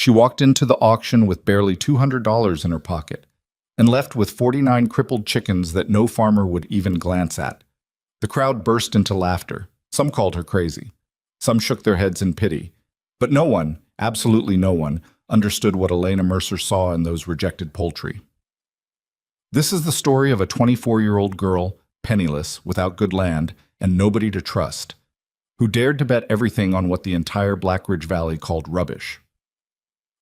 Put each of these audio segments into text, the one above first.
She walked into the auction with barely $200 in her pocket and left with 49 crippled chickens that no farmer would even glance at. The crowd burst into laughter. Some called her crazy. Some shook their heads in pity. But no one, absolutely no one, understood what Elena Mercer saw in those rejected poultry. This is the story of a 24-year-old girl, penniless, without good land, and nobody to trust, who dared to bet everything on what the entire Black Ridge Valley called rubbish.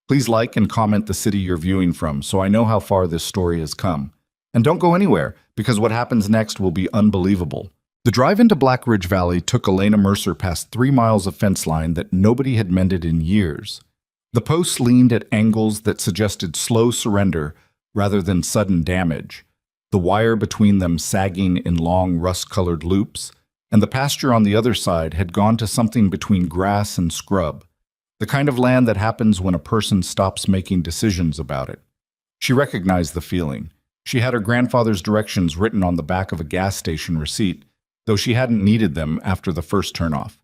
Please like and comment the city you're viewing from so I know how far this story has come. And don't go anywhere, because what happens next will be unbelievable. The drive into Black Ridge Valley took Elena Mercer past 3 miles of fence line that nobody had mended in years. The posts leaned at angles that suggested slow surrender rather than sudden damage, the wire between them sagging in long rust-colored loops, and the pasture on the other side had gone to something between grass and scrub, the kind of land that happens when a person stops making decisions about it. She recognized the feeling. She had her grandfather's directions written on the back of a gas station receipt, though she hadn't needed them after the first turnoff.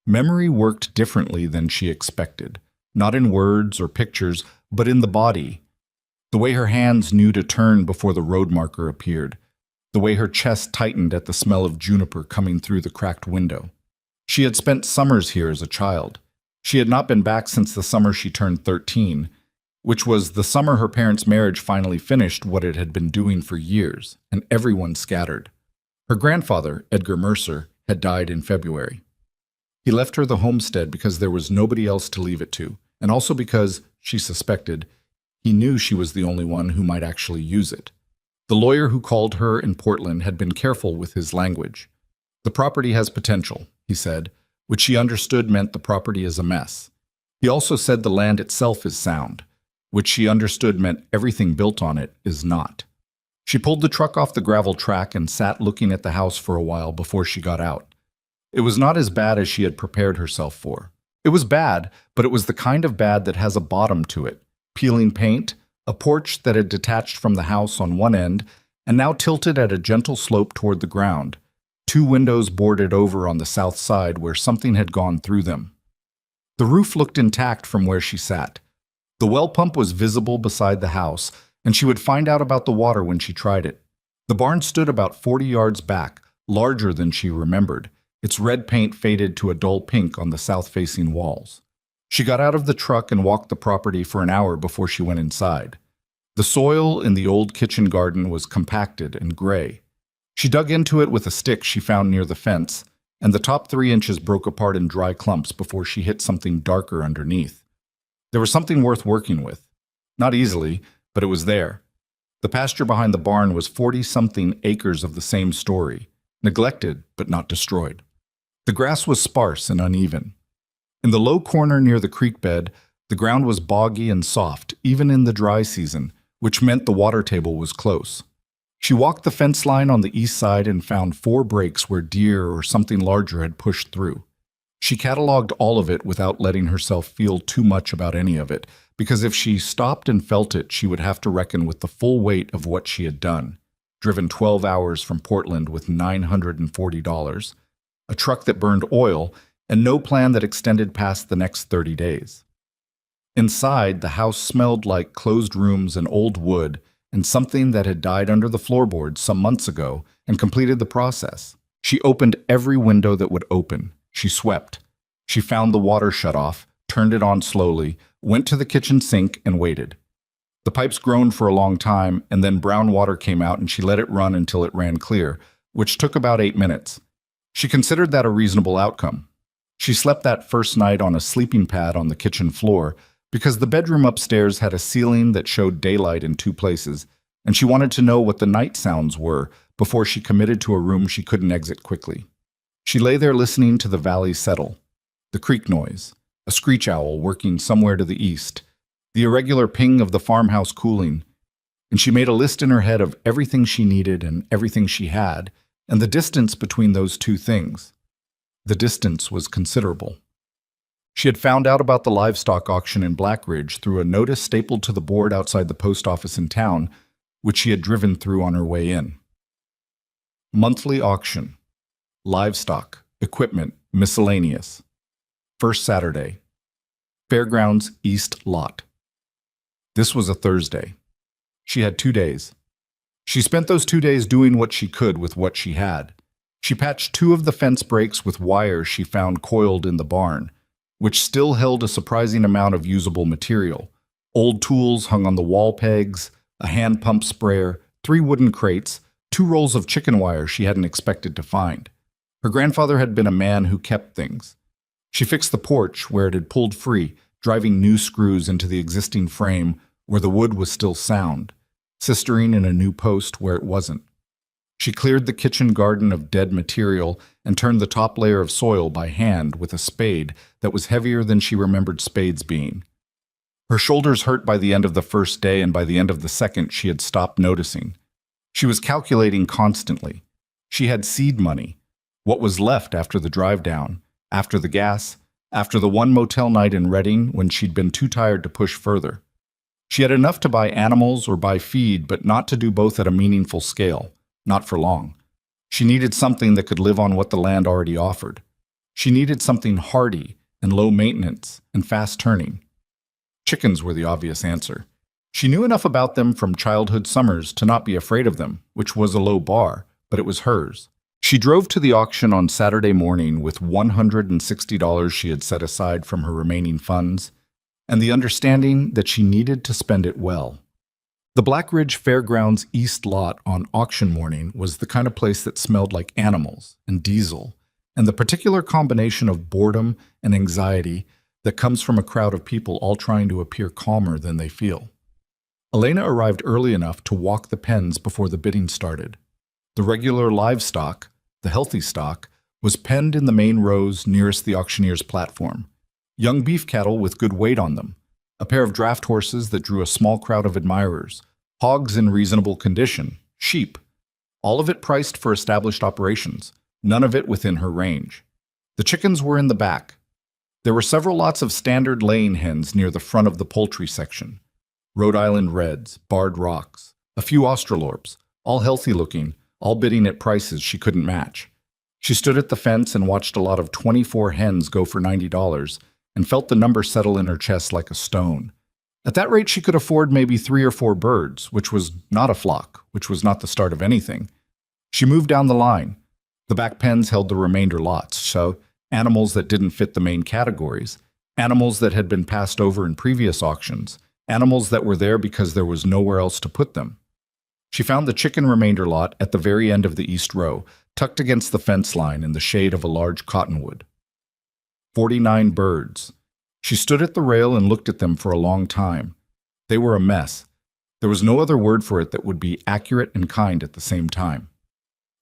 Memory worked differently than she expected, not in words or pictures, but in the body. The way her hands knew to turn before the road marker appeared, the way her chest tightened at the smell of juniper coming through the cracked window. She had spent summers here as a child. She had not been back since the summer she turned 13, which was the summer her parents' marriage finally finished what it had been doing for years, and everyone scattered. Her grandfather, Edgar Mercer, had died in February. He left her the homestead because there was nobody else to leave it to, and also because, she suspected, he knew she was the only one who might actually use it. The lawyer who called her in Portland had been careful with his language. The property has potential, he said, which she understood meant the property is a mess. He also said the land itself is sound, which she understood meant everything built on it is not. She pulled the truck off the gravel track and sat looking at the house for a while before she got out. It was not as bad as she had prepared herself for. It was bad, but it was the kind of bad that has a bottom to it. Peeling paint, a porch that had detached from the house on one end and now tilted at a gentle slope toward the ground, 2 windows boarded over on the south side where something had gone through them. The roof looked intact from where she sat. The well pump was visible beside the house, and she would find out about the water when she tried it. The barn stood about 40 yards back, larger than she remembered, its red paint faded to a dull pink on the south-facing walls. She got out of the truck and walked the property for an hour before she went inside. The soil in the old kitchen garden was compacted and gray. She dug into it with a stick she found near the fence, and the top 3 inches broke apart in dry clumps before she hit something darker underneath. There was something worth working with. Not easily, but it was there. The pasture behind the barn was 40-something acres of the same story, neglected but not destroyed. The grass was sparse and uneven. In the low corner near the creek bed, the ground was boggy and soft, even in the dry season, which meant the water table was close. She walked the fence line on the east side and found 4 breaks where deer or something larger had pushed through. She cataloged all of it without letting herself feel too much about any of it, because if she stopped and felt it, she would have to reckon with the full weight of what she had done. Driven 12 hours from Portland with $940, a truck that burned oil, and no plan that extended past the next 30 days. Inside, the house smelled like closed rooms and old wood and something that had died under the floorboards some months ago and completed the process. She opened every window that would open. She swept. She found the water shut off, turned it on slowly, went to the kitchen sink, and waited. The pipes groaned for a long time, and then brown water came out and she let it run until it ran clear, which took about 8 minutes. She considered that a reasonable outcome. She slept that first night on a sleeping pad on the kitchen floor because the bedroom upstairs had a ceiling that showed daylight in 2 places, and she wanted to know what the night sounds were before she committed to a room she couldn't exit quickly. She lay there listening to the valley settle, the creek noise, a screech owl working somewhere to the east, the irregular ping of the farmhouse cooling, and she made a list in her head of everything she needed and everything she had, and the distance between those 2 things. The distance was considerable. She had found out about the livestock auction in Black Ridge through a notice stapled to the board outside the post office in town, which she had driven through on her way in. Monthly auction. Livestock, equipment, miscellaneous. First Saturday. Fairgrounds East Lot. This was a Thursday. She had 2 days. She spent those 2 days doing what she could with what she had. She patched 2 of the fence breaks with wires she found coiled in the barn, which still held a surprising amount of usable material. Old tools hung on the wall pegs, a hand pump sprayer, 3 wooden crates, 2 rolls of chicken wire she hadn't expected to find. Her grandfather had been a man who kept things. She fixed the porch where it had pulled free, driving new screws into the existing frame where the wood was still sound, sistering in a new post where it wasn't. She cleared the kitchen garden of dead material and turned the top layer of soil by hand with a spade that was heavier than she remembered spades being. Her shoulders hurt by the end of the first day, and by the end of the second she had stopped noticing. She was calculating constantly. She had seed money. What was left after the drive down, after the gas, after the one motel night in Reading when she'd been too tired to push further. She had enough to buy animals or buy feed, but not to do both at a meaningful scale, not for long. She needed something that could live on what the land already offered. She needed something hardy and low maintenance and fast turning. Chickens were the obvious answer. She knew enough about them from childhood summers to not be afraid of them, which was a low bar, but it was hers. She drove to the auction on Saturday morning with $160 she had set aside from her remaining funds, and the understanding that she needed to spend it well. The Black Ridge Fairgrounds East Lot on auction morning was the kind of place that smelled like animals and diesel, and the particular combination of boredom and anxiety that comes from a crowd of people all trying to appear calmer than they feel. Elena arrived early enough to walk the pens before the bidding started. The regular livestock, the healthy stock, was penned in the main rows nearest the auctioneer's platform. Young beef cattle with good weight on them, a pair of draft horses that drew a small crowd of admirers, hogs in reasonable condition, sheep, all of it priced for established operations, none of it within her range. The chickens were in the back. There were several lots of standard laying hens near the front of the poultry section. Rhode Island Reds, Barred Rocks, a few Australorps, all healthy-looking, all bidding at prices she couldn't match. She stood at the fence and watched a lot of 24 hens go for $90 and felt the number settle in her chest like a stone. At that rate, she could afford maybe 3 or 4 birds, which was not a flock, which was not the start of anything. She moved down the line. The back pens held the remainder lots, so animals that didn't fit the main categories, animals that had been passed over in previous auctions, animals that were there because there was nowhere else to put them. She found the chicken remainder lot at the very end of the east row, tucked against the fence line in the shade of a large cottonwood. 49 birds. She stood at the rail and looked at them for a long time. They were a mess. There was no other word for it that would be accurate and kind at the same time.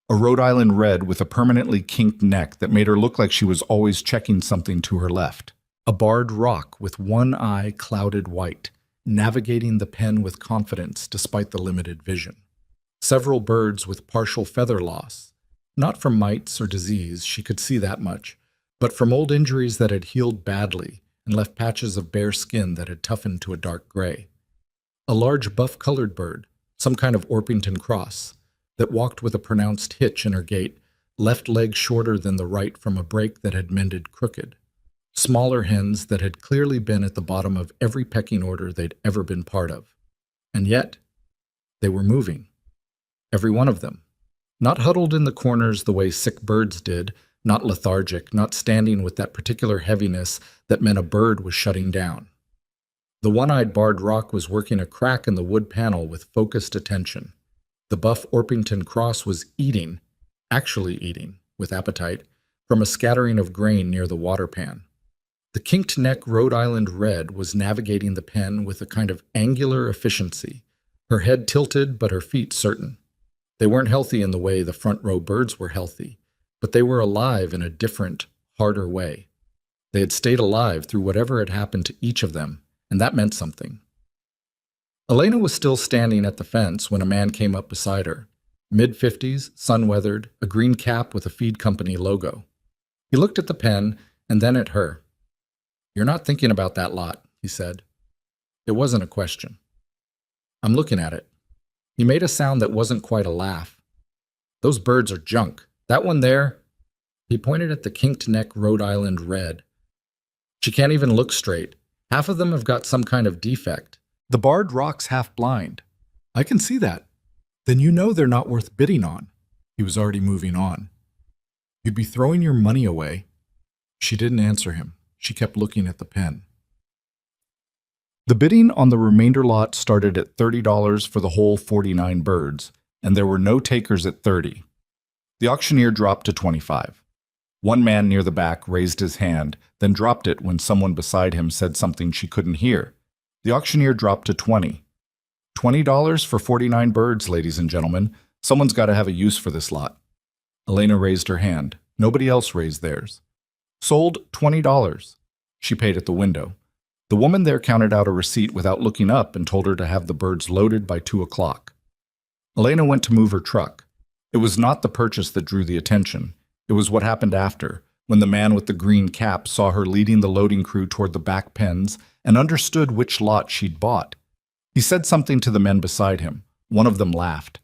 A Rhode Island Red with a permanently kinked neck that made her look like she was always checking something to her left. A Barred Rock with one eye clouded white, navigating the pen with confidence despite the limited vision. Several birds with partial feather loss, not from mites or disease, she could see that much, but from old injuries that had healed badly and left patches of bare skin that had toughened to a dark gray. A large buff-colored bird, some kind of Orpington cross, that walked with a pronounced hitch in her gait, left leg shorter than the right from a break that had mended crooked. Smaller hens that had clearly been at the bottom of every pecking order they'd ever been part of. And yet, they were moving. Every one of them. Not huddled in the corners the way sick birds did, not lethargic, not standing with that particular heaviness that meant a bird was shutting down. The one-eyed Barred Rock was working a crack in the wood panel with focused attention. The buff Orpington cross was eating, actually eating, with appetite, from a scattering of grain near the water pan. The kinked-neck Rhode Island Red was navigating the pen with a kind of angular efficiency, her head tilted but her feet certain. They weren't healthy in the way the front-row birds were healthy, but they were alive in a different, harder way. They had stayed alive through whatever had happened to each of them, and that meant something. Elena was still standing at the fence when a man came up beside her. Mid-50s, sun-weathered, a green cap with a feed company logo. He looked at the pen and then at her. "You're not thinking about that lot," he said. It wasn't a question. "I'm looking at it." He made a sound that wasn't quite a laugh. "Those birds are junk. That one there," he pointed at the kinked-neck Rhode Island Red. "She can't even look straight. Half of them have got some kind of defect. The barred rock's half blind. I can see that. Then you know they're not worth bidding on. He was already moving on. You'd be throwing your money away. She didn't answer him. She kept looking at the pen. The bidding on the remainder lot started at $30 for the whole 49 birds, and there were no takers at $30. The auctioneer dropped to $25. One man near the back raised his hand, then dropped it when someone beside him said something she couldn't hear. The auctioneer dropped to $20. $20 for 49 birds, ladies and gentlemen. Someone's got to have a use for this lot. Elena raised her hand. Nobody else raised theirs. Sold $20. She paid at the window. The woman there counted out a receipt without looking up and told her to have the birds loaded by 2 o'clock. Elena went to move her truck. It was not the purchase that drew the attention. It was what happened after, when the man with the green cap saw her leading the loading crew toward the back pens and understood which lot she'd bought. He said something to the men beside him. One of them laughed.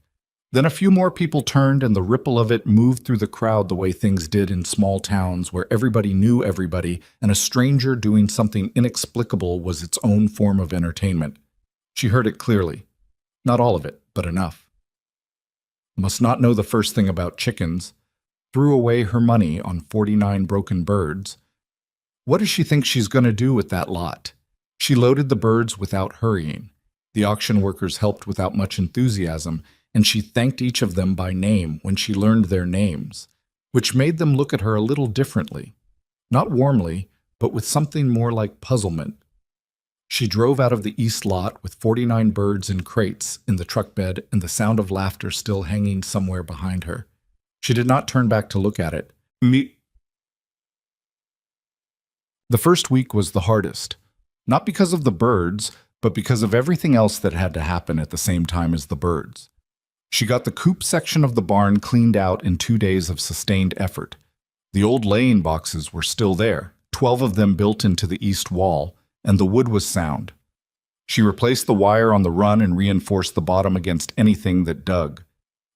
Then a few more people turned, and the ripple of it moved through the crowd the way things did in small towns where everybody knew everybody, and a stranger doing something inexplicable was its own form of entertainment. She heard it clearly. Not all of it, but enough. Must not know the first thing about chickens. Threw away her money on 49 broken birds. What does she think she's going to do with that lot? She loaded the birds without hurrying. The auction workers helped without much enthusiasm, and she thanked each of them by name when she learned their names, which made them look at her a little differently. Not warmly, but with something more like puzzlement. She drove out of the east lot with 49 birds in crates in the truck bed and the sound of laughter still hanging somewhere behind her. She did not turn back to look at it. The first week was the hardest, not because of the birds, but because of everything else that had to happen at the same time as the birds. She got the coop section of the barn cleaned out in 2 days of sustained effort. The old laying boxes were still there, 12 of them built into the east wall, and the wood was sound. She replaced the wire on the run and reinforced the bottom against anything that dug.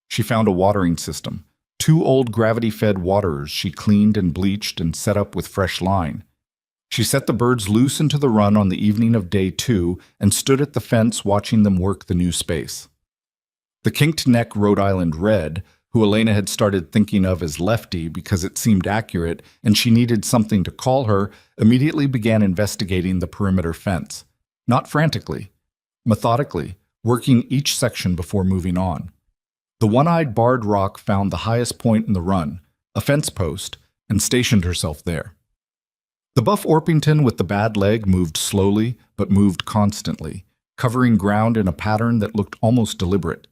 She found a watering system. 2 old gravity-fed waterers she cleaned and bleached and set up with fresh line. She set the birds loose into the run on the evening of day 2 and stood at the fence watching them work the new space. The kinked-neck Rhode Island Red, who Elena had started thinking of as Lefty because it seemed accurate and she needed something to call her, immediately began investigating the perimeter fence. Not frantically, methodically, working each section before moving on. The one-eyed Barred Rock found the highest point in the run, a fence post, and stationed herself there. The buff Orpington with the bad leg moved slowly, but moved constantly, covering ground in a pattern that looked almost deliberate.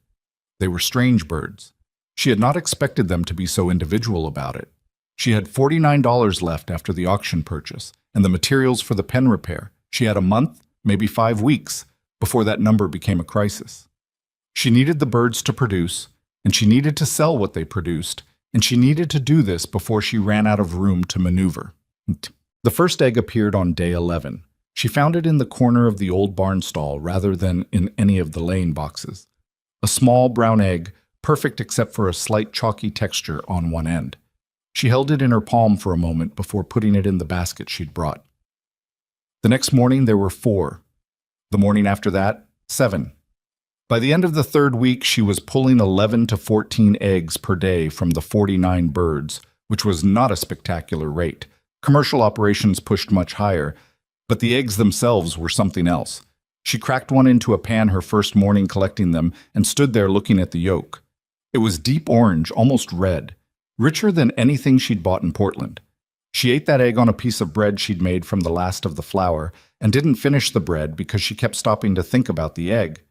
They were strange birds. She had not expected them to be so individual about it. She had $49 left after the auction purchase, and the materials for the pen repair. She had a month, maybe 5 weeks, before that number became a crisis. She needed the birds to produce, and she needed to sell what they produced, and she needed to do this before she ran out of room to maneuver. The first egg appeared on day 11. She found it in the corner of the old barn stall rather than in any of the laying boxes. A small brown egg, perfect except for a slight chalky texture on one end. She held it in her palm for a moment before putting it in the basket she'd brought. The next morning there were 4. The morning after that, 7. By the end of the 3rd week, she was pulling 11 to 14 eggs per day from the 49 birds, which was not a spectacular rate. Commercial operations pushed much higher, but the eggs themselves were something else. She cracked one into a pan her first morning collecting them and stood there looking at the yolk. It was deep orange, almost red, richer than anything she'd bought in Portland. She ate that egg on a piece of bread she'd made from the last of the flour and didn't finish the bread because she kept stopping to think about the egg.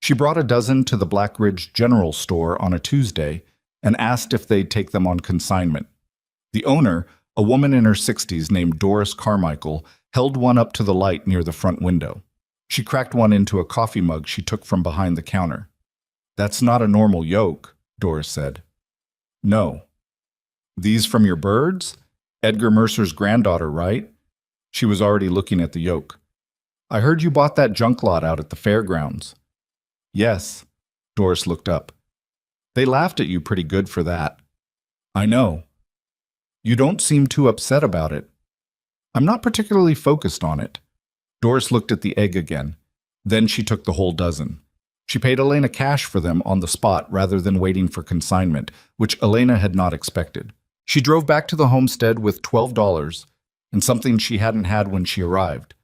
She brought a dozen to the Black Ridge General Store on a Tuesday and asked if they'd take them on consignment. The owner, a woman in her 60s named Doris Carmichael, held one up to the light near the front window. She cracked one into a coffee mug she took from behind the counter. "That's not a normal yolk," Doris said. "No." "These from your birds? Edgar Mercer's granddaughter, right?" She was already looking at the yolk. "I heard you bought that junk lot out at the fairgrounds." "Yes." Doris looked up. "They laughed at you pretty good for that." "I know." "You don't seem too upset about it." "I'm not particularly focused on it." Doris looked at the egg again. Then she took the whole dozen. She paid Elena cash for them on the spot rather than waiting for consignment, which Elena had not expected. She drove back to the homestead with $12 and something she hadn't had when she arrived.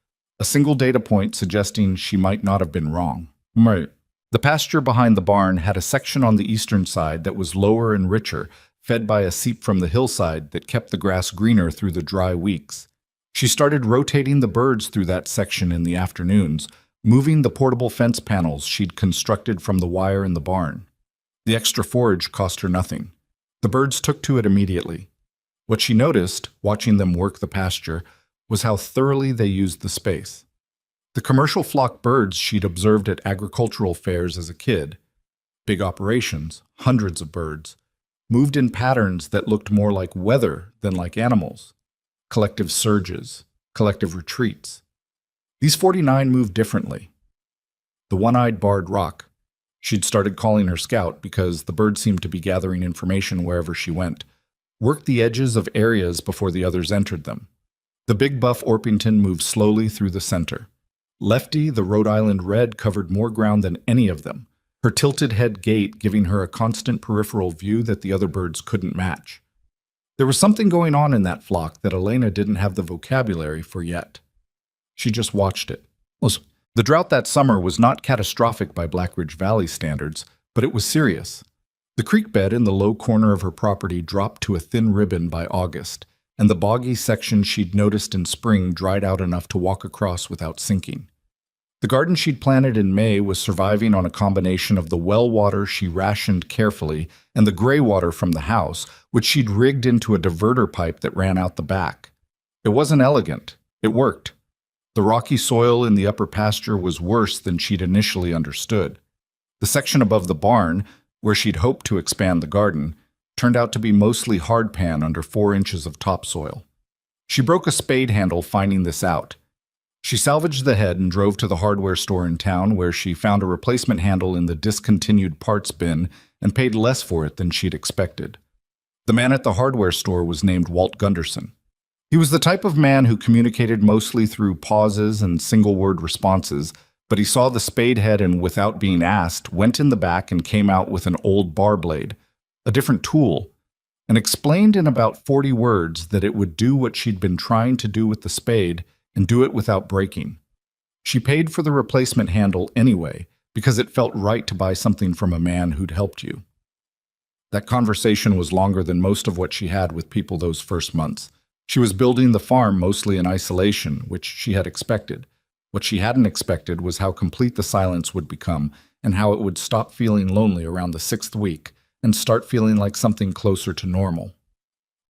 A single data point suggesting she might not have been wrong. Right. The pasture behind the barn had a section on the eastern side that was lower and richer, fed by a seep from the hillside that kept the grass greener through the dry weeks. She started rotating the birds through that section in the afternoons, moving the portable fence panels she'd constructed from the wire in the barn. The extra forage cost her nothing. The birds took to it immediately. What she noticed, watching them work the pasture, was how thoroughly they used the space. The commercial flock birds she'd observed at agricultural fairs as a kid, big operations, hundreds of birds, moved in patterns that looked more like weather than like animals. Collective surges, collective retreats. These 49 moved differently. The one-eyed barred rock. She'd started calling her Scout because the bird seemed to be gathering information wherever she went. Worked the edges of areas before the others entered them. The big buff Orpington moved slowly through the center. Lefty, the Rhode Island Red, covered more ground than any of them, her tilted head gait giving her a constant peripheral view that the other birds couldn't match. There was something going on in that flock that Elena didn't have the vocabulary for yet. She just watched it. The drought that summer was not catastrophic by Black Ridge Valley standards, but it was serious. The creek bed in the low corner of her property dropped to a thin ribbon by August, and the boggy section she'd noticed in spring dried out enough to walk across without sinking. The garden she'd planted in May was surviving on a combination of the well water she rationed carefully and the gray water from the house, which she'd rigged into a diverter pipe that ran out the back. It wasn't elegant. It worked. The rocky soil in the upper pasture was worse than she'd initially understood. The section above the barn, where she'd hoped to expand the garden, turned out to be mostly hardpan under 4 inches of topsoil. She broke a spade handle finding this out. She salvaged the head and drove to the hardware store in town where she found a replacement handle in the discontinued parts bin and paid less for it than she'd expected. The man at the hardware store was named Walt Gunderson. He was the type of man who communicated mostly through pauses and single-word responses, but he saw the spade head and, without being asked, went in the back and came out with an old bar blade, a different tool, and explained in about 40 words that it would do what she'd been trying to do with the spade and do it without breaking. She paid for the replacement handle anyway, because it felt right to buy something from a man who'd helped you. That conversation was longer than most of what she had with people those first months. She was building the farm mostly in isolation, which she had expected. What she hadn't expected was how complete the silence would become and how it would stop feeling lonely around the 6th week and start feeling like something closer to normal.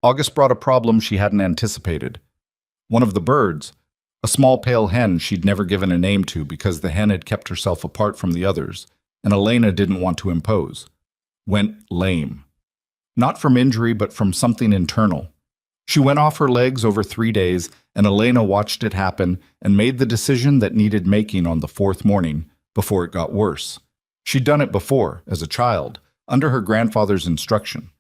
August brought a problem she hadn't anticipated. One of the birds, a small pale hen she'd never given a name to because the hen had kept herself apart from the others, and Elena didn't want to impose, went lame. Not from injury, but from something internal. She went off her legs over 3 days, and Elena watched it happen and made the decision that needed making on the 4th morning before it got worse. She'd done it before, as a child, under her grandfather's instruction.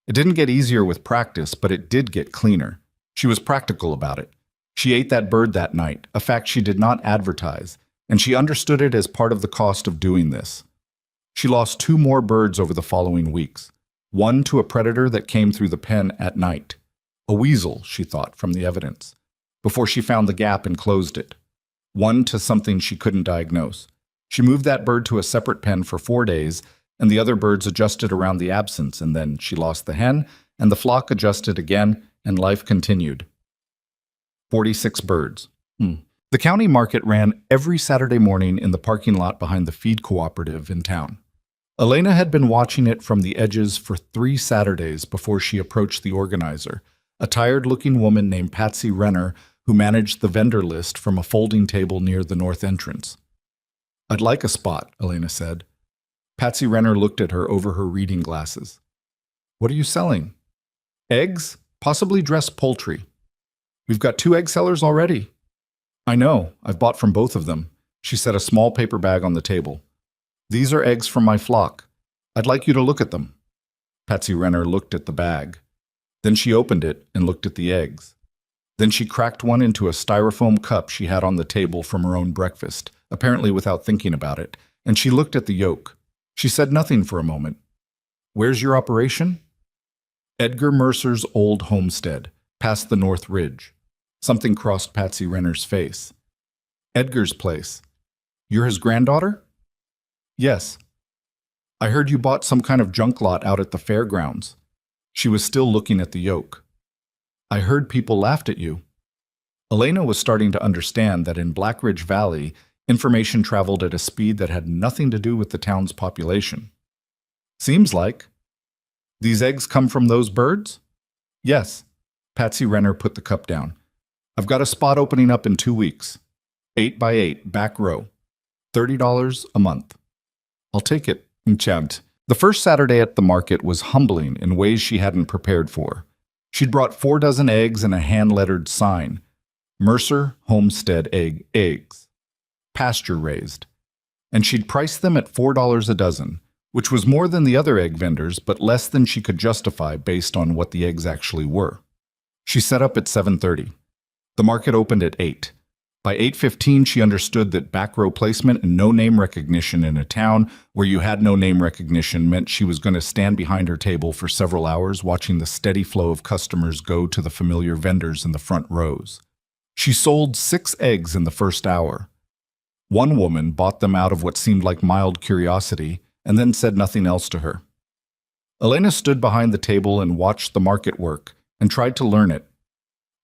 It didn't get easier with practice, but it did get cleaner. She was practical about it. She ate that bird that night, a fact she did not advertise, and she understood it as part of the cost of doing this. She lost 2 more birds over the following weeks, one to a predator that came through the pen at night. A weasel, she thought, from the evidence, before she found the gap and closed it. One to something she couldn't diagnose. She moved that bird to a separate pen for 4 days, and the other birds adjusted around the absence, and then she lost the hen, and the flock adjusted again, and life continued. 46 birds. The county market ran every Saturday morning in the parking lot behind the feed cooperative in town. Elena had been watching it from the edges for 3 Saturdays before she approached the organizer, a tired-looking woman named Patsy Renner who managed the vendor list from a folding table near the north entrance. "I'd like a spot," Elena said. Patsy Renner looked at her over her reading glasses. "What are you selling?" "Eggs, possibly dressed poultry." "We've got 2 egg sellers already." "I know, I've bought from both of them." She set a small paper bag on the table. "These are eggs from my flock. I'd like you to look at them." Patsy Renner looked at the bag. Then she opened it and looked at the eggs. Then she cracked one into a styrofoam cup she had on the table from her own breakfast, apparently without thinking about it, and she looked at the yolk. She said nothing for a moment. "Where's your operation?" Edgar Mercer's old homestead, past the North Ridge. Something crossed Patsy Renner's face. "Edgar's place. You're his granddaughter?" "Yes." "I heard you bought some kind of junk lot out at the fairgrounds." She was still looking at the yolk. "I heard people laughed at you." Elena was starting to understand that in Black Ridge Valley, information traveled at a speed that had nothing to do with the town's population. "Seems like. These eggs come from those birds?" "Yes." Patsy Renner put the cup down. "I've got a spot opening up in 2 weeks. 8 by 8, back row. $30 a month." "I'll take it," Enchant. The first Saturday at the market was humbling in ways she hadn't prepared for. She'd brought 4 dozen eggs and a hand-lettered sign. Mercer Homestead Eggs. Pasture-raised. And she'd priced them at $4 a dozen, which was more than the other egg vendors, but less than she could justify based on what the eggs actually were. She set up at 7:30. The market opened at 8. By 8:15, she understood that back row placement and no name recognition in a town where you had no name recognition meant she was going to stand behind her table for several hours watching the steady flow of customers go to the familiar vendors in the front rows. She sold 6 eggs in the first hour. One woman bought them out of what seemed like mild curiosity and then said nothing else to her. Elena stood behind the table and watched the market work and tried to learn it.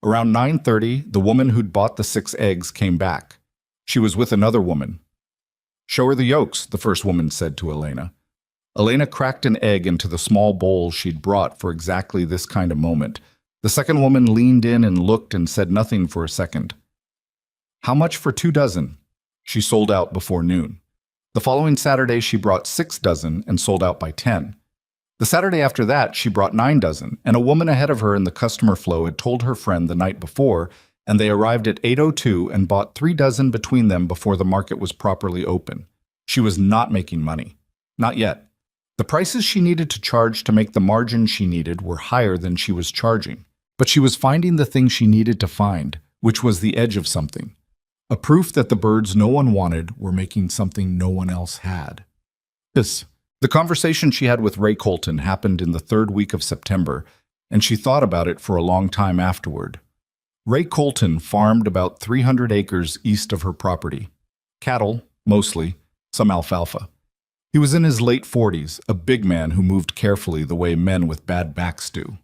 Around 9:30, the woman who'd bought the 6 eggs came back. She was with another woman. "Show her the yolks," the first woman said to Elena. Elena cracked an egg into the small bowl she'd brought for exactly this kind of moment. The second woman leaned in and looked and said nothing for a second. "How much for 2 dozen?" She sold out before noon. The following Saturday, she brought 6 dozen and sold out by 10. The Saturday after that, she brought 9 dozen, and a woman ahead of her in the customer flow had told her friend the night before, and they arrived at 8:02 and bought 3 dozen between them before the market was properly open. She was not making money. Not yet. The prices she needed to charge to make the margin she needed were higher than she was charging. But she was finding the thing she needed to find, which was the edge of something. A proof that the birds no one wanted were making something no one else had. The conversation she had with Ray Colton happened in the 3rd week of September, and she thought about it for a long time afterward. Ray Colton farmed about 300 acres east of her property. Cattle, mostly, some alfalfa. He was in his late 40s, a big man who moved carefully the way men with bad backs do.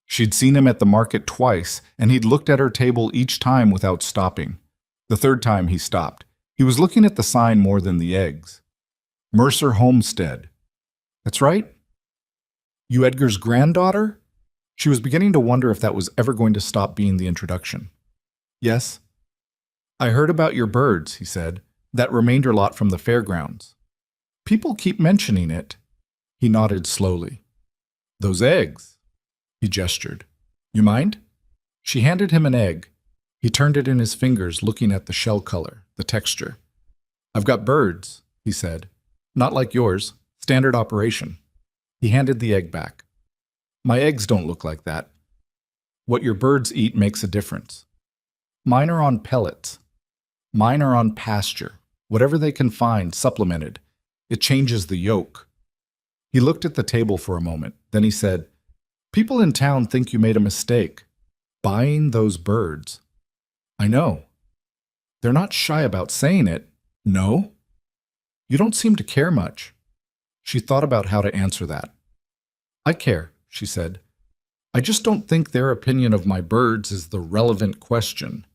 She'd seen him at the market twice, and he'd looked at her table each time without stopping. The 3rd time he stopped. He was looking at the sign more than the eggs. Mercer Homestead. "That's right? You Edgar's granddaughter?" She was beginning to wonder if that was ever going to stop being the introduction. "Yes." "I heard about your birds," he said. "That remainder lot from the fairgrounds. People keep mentioning it." He nodded slowly. "Those eggs." He gestured. "You mind?" She handed him an egg. He turned it in his fingers, looking at the shell color, the texture. "I've got birds," he said. "Not like yours. Standard operation." He handed the egg back. "My eggs don't look like that. What your birds eat makes a difference. Mine are on pellets. Mine are on pasture. Whatever they can find, supplemented. It changes the yolk." He looked at the table for a moment. Then he said, "People in town think you made a mistake. Buying those birds." "I know." "They're not shy about saying it." "No?" "You don't seem to care much." She thought about how to answer that. "I care," she said. "I just don't think their opinion of my birds is the relevant question."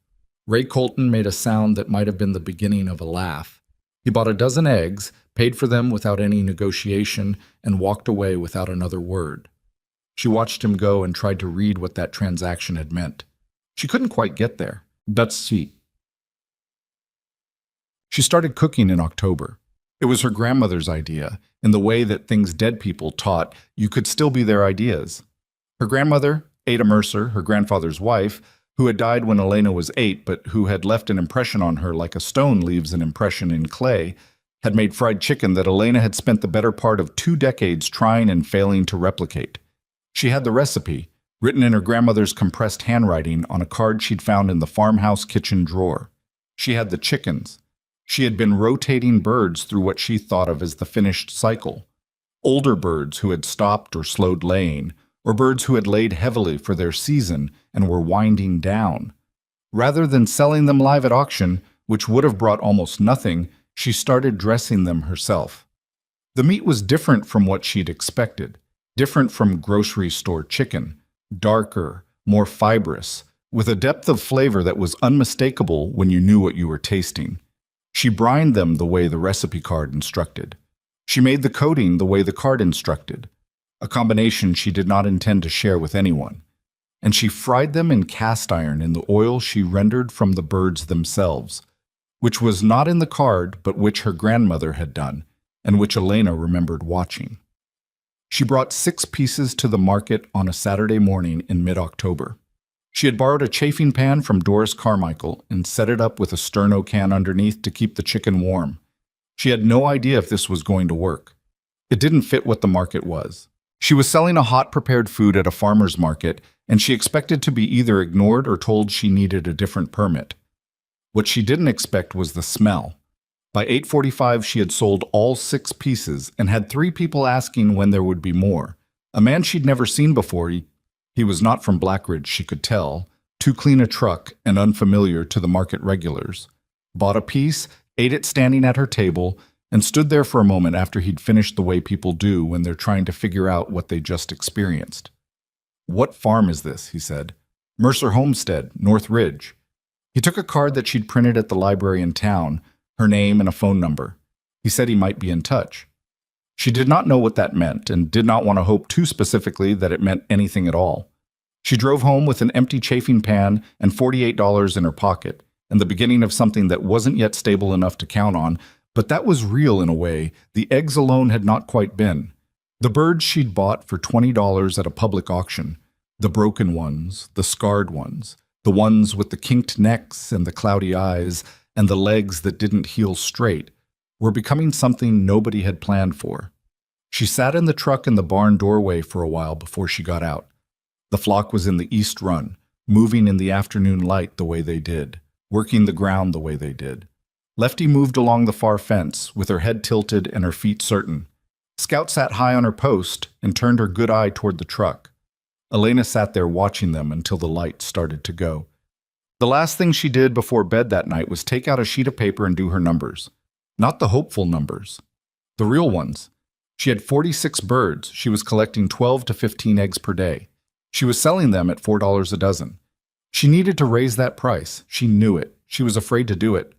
Ray Colton made a sound that might have been the beginning of a laugh. He bought a dozen eggs, paid for them without any negotiation, and walked away without another word. She watched him go and tried to read what that transaction had meant. She couldn't quite get there. That's sweet. She started cooking in October. It was her grandmother's idea, in the way that things dead people taught you could still be their ideas. Her grandmother, Ada Mercer, her grandfather's wife, who had died when Elena was 8 but who had left an impression on her like a stone leaves an impression in clay, had made fried chicken that Elena had spent the better part of 2 decades trying and failing to replicate. She had the recipe, written in her grandmother's compressed handwriting on a card she'd found in the farmhouse kitchen drawer. She had the chickens. She had been rotating birds through what she thought of as the finished cycle. Older birds who had stopped or slowed laying, or birds who had laid heavily for their season and were winding down. Rather than selling them live at auction, which would have brought almost nothing, she started dressing them herself. The meat was different from what she'd expected, different from grocery store chicken, darker, more fibrous, with a depth of flavor that was unmistakable when you knew what you were tasting. She brined them the way the recipe card instructed. She made the coating the way the card instructed, a combination she did not intend to share with anyone. And she fried them in cast iron in the oil she rendered from the birds themselves, which was not in the card but which her grandmother had done, and which Elena remembered watching. She brought 6 pieces to the market on a Saturday morning in mid-October. She had borrowed a chafing pan from Doris Carmichael and set it up with a sterno can underneath to keep the chicken warm. She had no idea if this was going to work. It didn't fit what the market was. She was selling a hot prepared food at a farmer's market, and she expected to be either ignored or told she needed a different permit. What she didn't expect was the smell. By 8:45, she had sold all 6 pieces and had 3 people asking when there would be more. A man she'd never seen before. He was not from Blackridge, she could tell, too clean a truck and unfamiliar to the market regulars. Bought a piece, ate it standing at her table, and stood there for a moment after he'd finished the way people do when they're trying to figure out what they just experienced. "What farm is this?" he said. "Mercer Homestead, North Ridge." He took a card that she'd printed at the library in town, her name and a phone number. He said he might be in touch. She did not know what that meant and did not want to hope too specifically that it meant anything at all. She drove home with an empty chafing pan and $48 in her pocket, and the beginning of something that wasn't yet stable enough to count on, but that was real in a way the eggs alone had not quite been. The birds she'd bought for $20 at a public auction, the broken ones, the scarred ones, the ones with the kinked necks and the cloudy eyes and the legs that didn't heal straight, were becoming something nobody had planned for. She sat in the truck in the barn doorway for a while before she got out. The flock was in the east run, moving in the afternoon light the way they did, working the ground the way they did. Lefty moved along the far fence, with her head tilted and her feet certain. Scout sat high on her post and turned her good eye toward the truck. Elena sat there watching them until the light started to go. The last thing she did before bed that night was take out a sheet of paper and do her numbers. Not the hopeful numbers. The real ones. She had 46 birds. She was collecting 12 to 15 eggs per day. She was selling them at $4 a dozen. She needed to raise that price. She knew it. She was afraid to do it.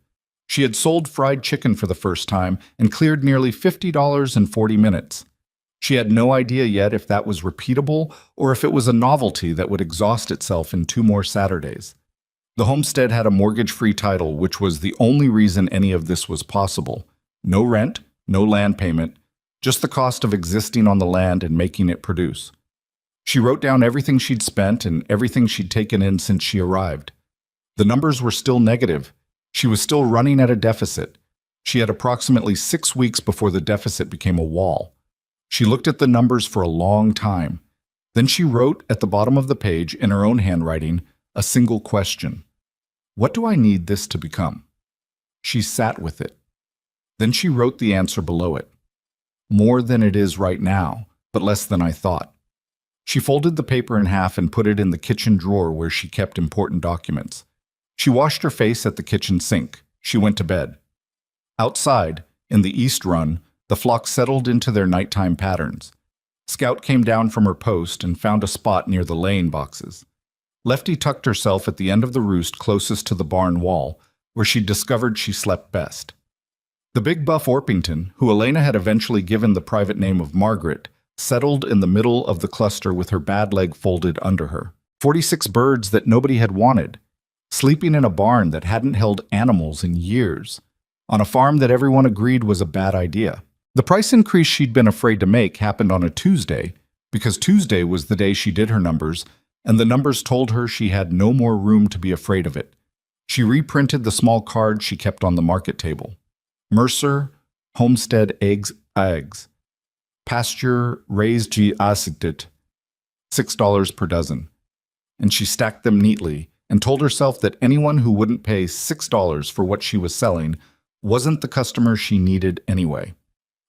She had sold fried chicken for the first time and cleared nearly $50 in 40 minutes. She had no idea yet if that was repeatable or if it was a novelty that would exhaust itself in 2 more Saturdays. The homestead had a mortgage-free title, which was the only reason any of this was possible. No rent, no land payment, just the cost of existing on the land and making it produce. She wrote down everything she'd spent and everything she'd taken in since she arrived. The numbers were still negative. She was still running at a deficit. She had approximately 6 weeks before the deficit became a wall. She looked at the numbers for a long time. Then she wrote at the bottom of the page, in her own handwriting, a single question. What do I need this to become? She sat with it. Then she wrote the answer below it. More than it is right now, but less than I thought. She folded the paper in half and put it in the kitchen drawer where she kept important documents. She washed her face at the kitchen sink. She went to bed. Outside, in the east run, the flock settled into their nighttime patterns. Scout came down from her post and found a spot near the laying boxes. Lefty tucked herself at the end of the roost closest to the barn wall, where she discovered she slept best. The big buff Orpington, who Elena had eventually given the private name of Margaret, settled in the middle of the cluster with her bad leg folded under her. 46 birds that nobody had wanted, sleeping in a barn that hadn't held animals in years, on a farm that everyone agreed was a bad idea. The price increase she'd been afraid to make happened on a Tuesday, because Tuesday was the day she did her numbers, and the numbers told her she had no more room to be afraid of it. She reprinted the small card she kept on the market table. Mercer, Homestead eggs, pasture raised acidit, $6 per dozen. and she stacked them neatly and told herself that anyone who wouldn't pay $6 for what she was selling wasn't the customer she needed anyway.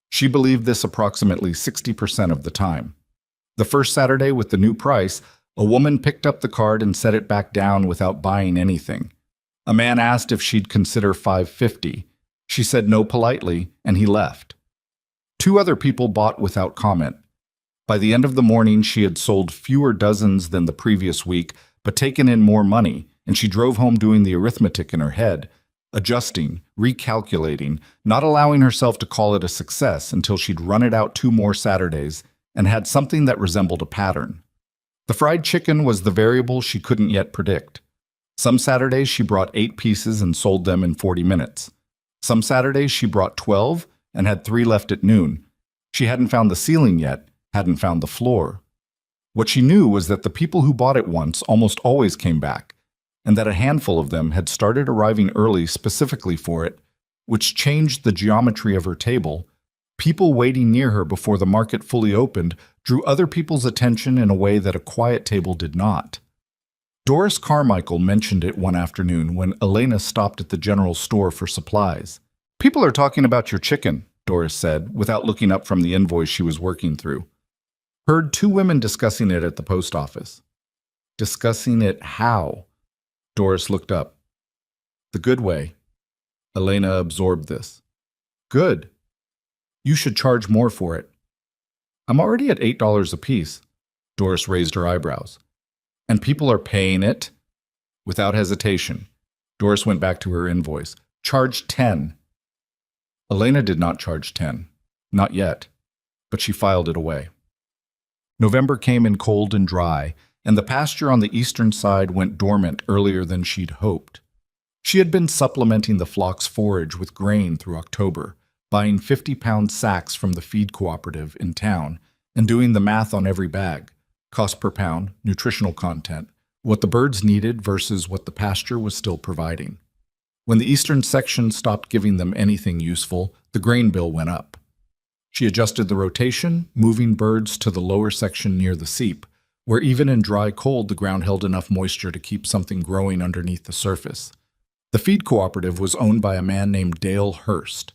She believed this approximately 60% of the time. The first Saturday with the new price, a woman picked up the card and set it back down without buying anything. A man asked if she'd consider $5.50. She said no politely, and he left. 2 other people bought without comment. By the end of the morning, she had sold fewer dozens than the previous week, but taken in more money, and she drove home doing the arithmetic in her head, adjusting, recalculating, not allowing herself to call it a success until she'd run it out 2 more Saturdays and had something that resembled a pattern. The fried chicken was the variable she couldn't yet predict. Some Saturdays she brought 8 pieces and sold them in 40 minutes. Some Saturdays she brought 12 and had 3 left at noon. She hadn't found the ceiling yet, hadn't found the floor. What she knew was that the people who bought it once almost always came back, and that a handful of them had started arriving early specifically for it, which changed the geometry of her table. People waiting near her before the market fully opened drew other people's attention in a way that a quiet table did not. Doris Carmichael mentioned it one afternoon when Elena stopped at the general store for supplies. "People are talking about your chicken," Doris said, without looking up from the invoice she was working through. Heard 2 women discussing it at the post office. Discussing it how? Doris looked up. The good way. Elena absorbed this. Good. You should charge more for it. I'm already at $8 apiece. Doris raised her eyebrows. And people are paying it? Without hesitation, Doris went back to her invoice. Charge 10. Elena did not charge 10. Not yet. But she filed it away. November came in cold and dry, and the pasture on the eastern side went dormant earlier than she'd hoped. She had been supplementing the flock's forage with grain through October, buying 50-pound sacks from the feed cooperative in town, and doing the math on every bag, cost per pound, nutritional content, what the birds needed versus what the pasture was still providing. When the eastern section stopped giving them anything useful, the grain bill went up. She adjusted the rotation, moving birds to the lower section near the seep, where even in dry cold the ground held enough moisture to keep something growing underneath the surface. The feed cooperative was owned by a man named Dale Hurst.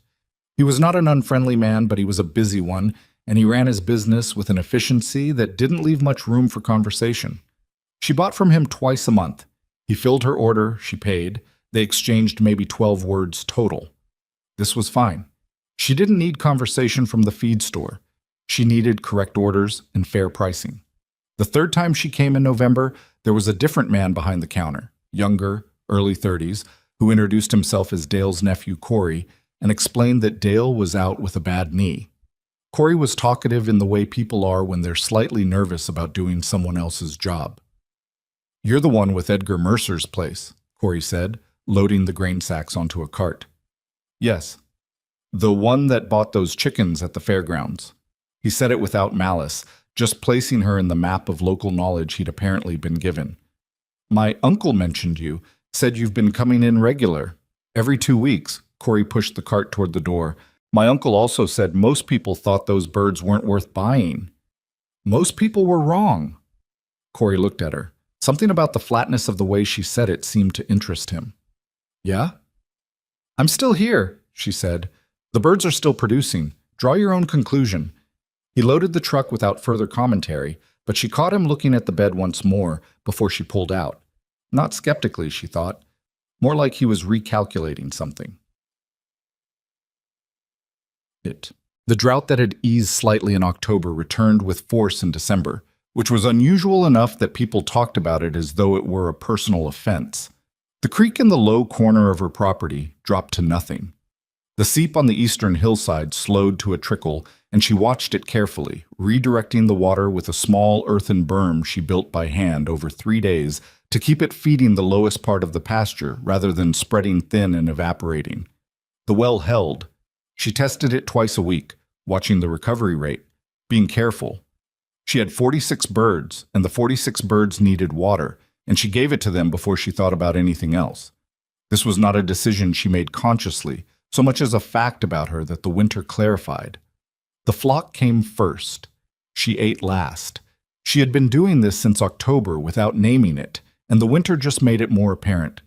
He was not an unfriendly man, but he was a busy one, and he ran his business with an efficiency that didn't leave much room for conversation. She bought from him twice a month. He filled her order, she paid. They exchanged maybe 12 words total. This was fine. She didn't need conversation from the feed store. She needed correct orders and fair pricing. The third time she came in November, there was a different man behind the counter, younger, early 30s, who introduced himself as Dale's nephew Corey and explained that Dale was out with a bad knee. Corey was talkative in the way people are when they're slightly nervous about doing someone else's job. "You're the one with Edgar Mercer's place," Corey said, loading the grain sacks onto a cart. "Yes. The one that bought those chickens at the fairgrounds." He said it without malice, just placing her in the map of local knowledge he'd apparently been given. "My uncle mentioned you, said you've been coming in regular. Every 2 weeks." Corey pushed the cart toward the door. "My uncle also said most people thought those birds weren't worth buying." "Most people were wrong." Corey looked at her. Something about the flatness of the way she said it seemed to interest him. "Yeah?" "I'm still here," she said. "The birds are still producing. Draw your own conclusion." He loaded the truck without further commentary, but she caught him looking at the bed once more before she pulled out. Not skeptically, she thought. More like he was recalculating something. The drought that had eased slightly in October returned with force in December, which was unusual enough that people talked about it as though it were a personal offense. The creek in the low corner of her property dropped to nothing. The seep on the eastern hillside slowed to a trickle, and she watched it carefully, redirecting the water with a small earthen berm she built by hand over 3 days to keep it feeding the lowest part of the pasture rather than spreading thin and evaporating. The well held. She tested it twice a week, watching the recovery rate, being careful. She had 46 birds, and the 46 birds needed water, and she gave it to them before she thought about anything else. This was not a decision she made consciously, so much as a fact about her that the winter clarified. The flock came first. She ate last. She had been doing this since October without naming it, and the winter just made it more apparent.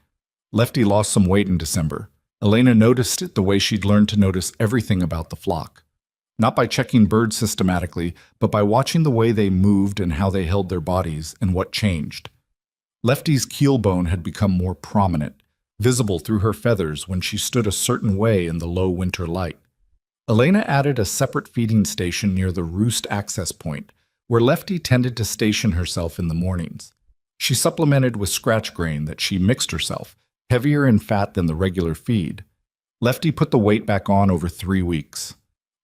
Lefty lost some weight in December. Elena noticed it the way she'd learned to notice everything about the flock. Not by checking birds systematically, but by watching the way they moved and how they held their bodies and what changed. Lefty's keel bone had become more prominent, visible through her feathers when she stood a certain way in the low winter light. Elena added a separate feeding station near the roost access point, where Lefty tended to station herself in the mornings. She supplemented with scratch grain that she mixed herself, heavier in fat than the regular feed. Lefty put the weight back on over 3 weeks.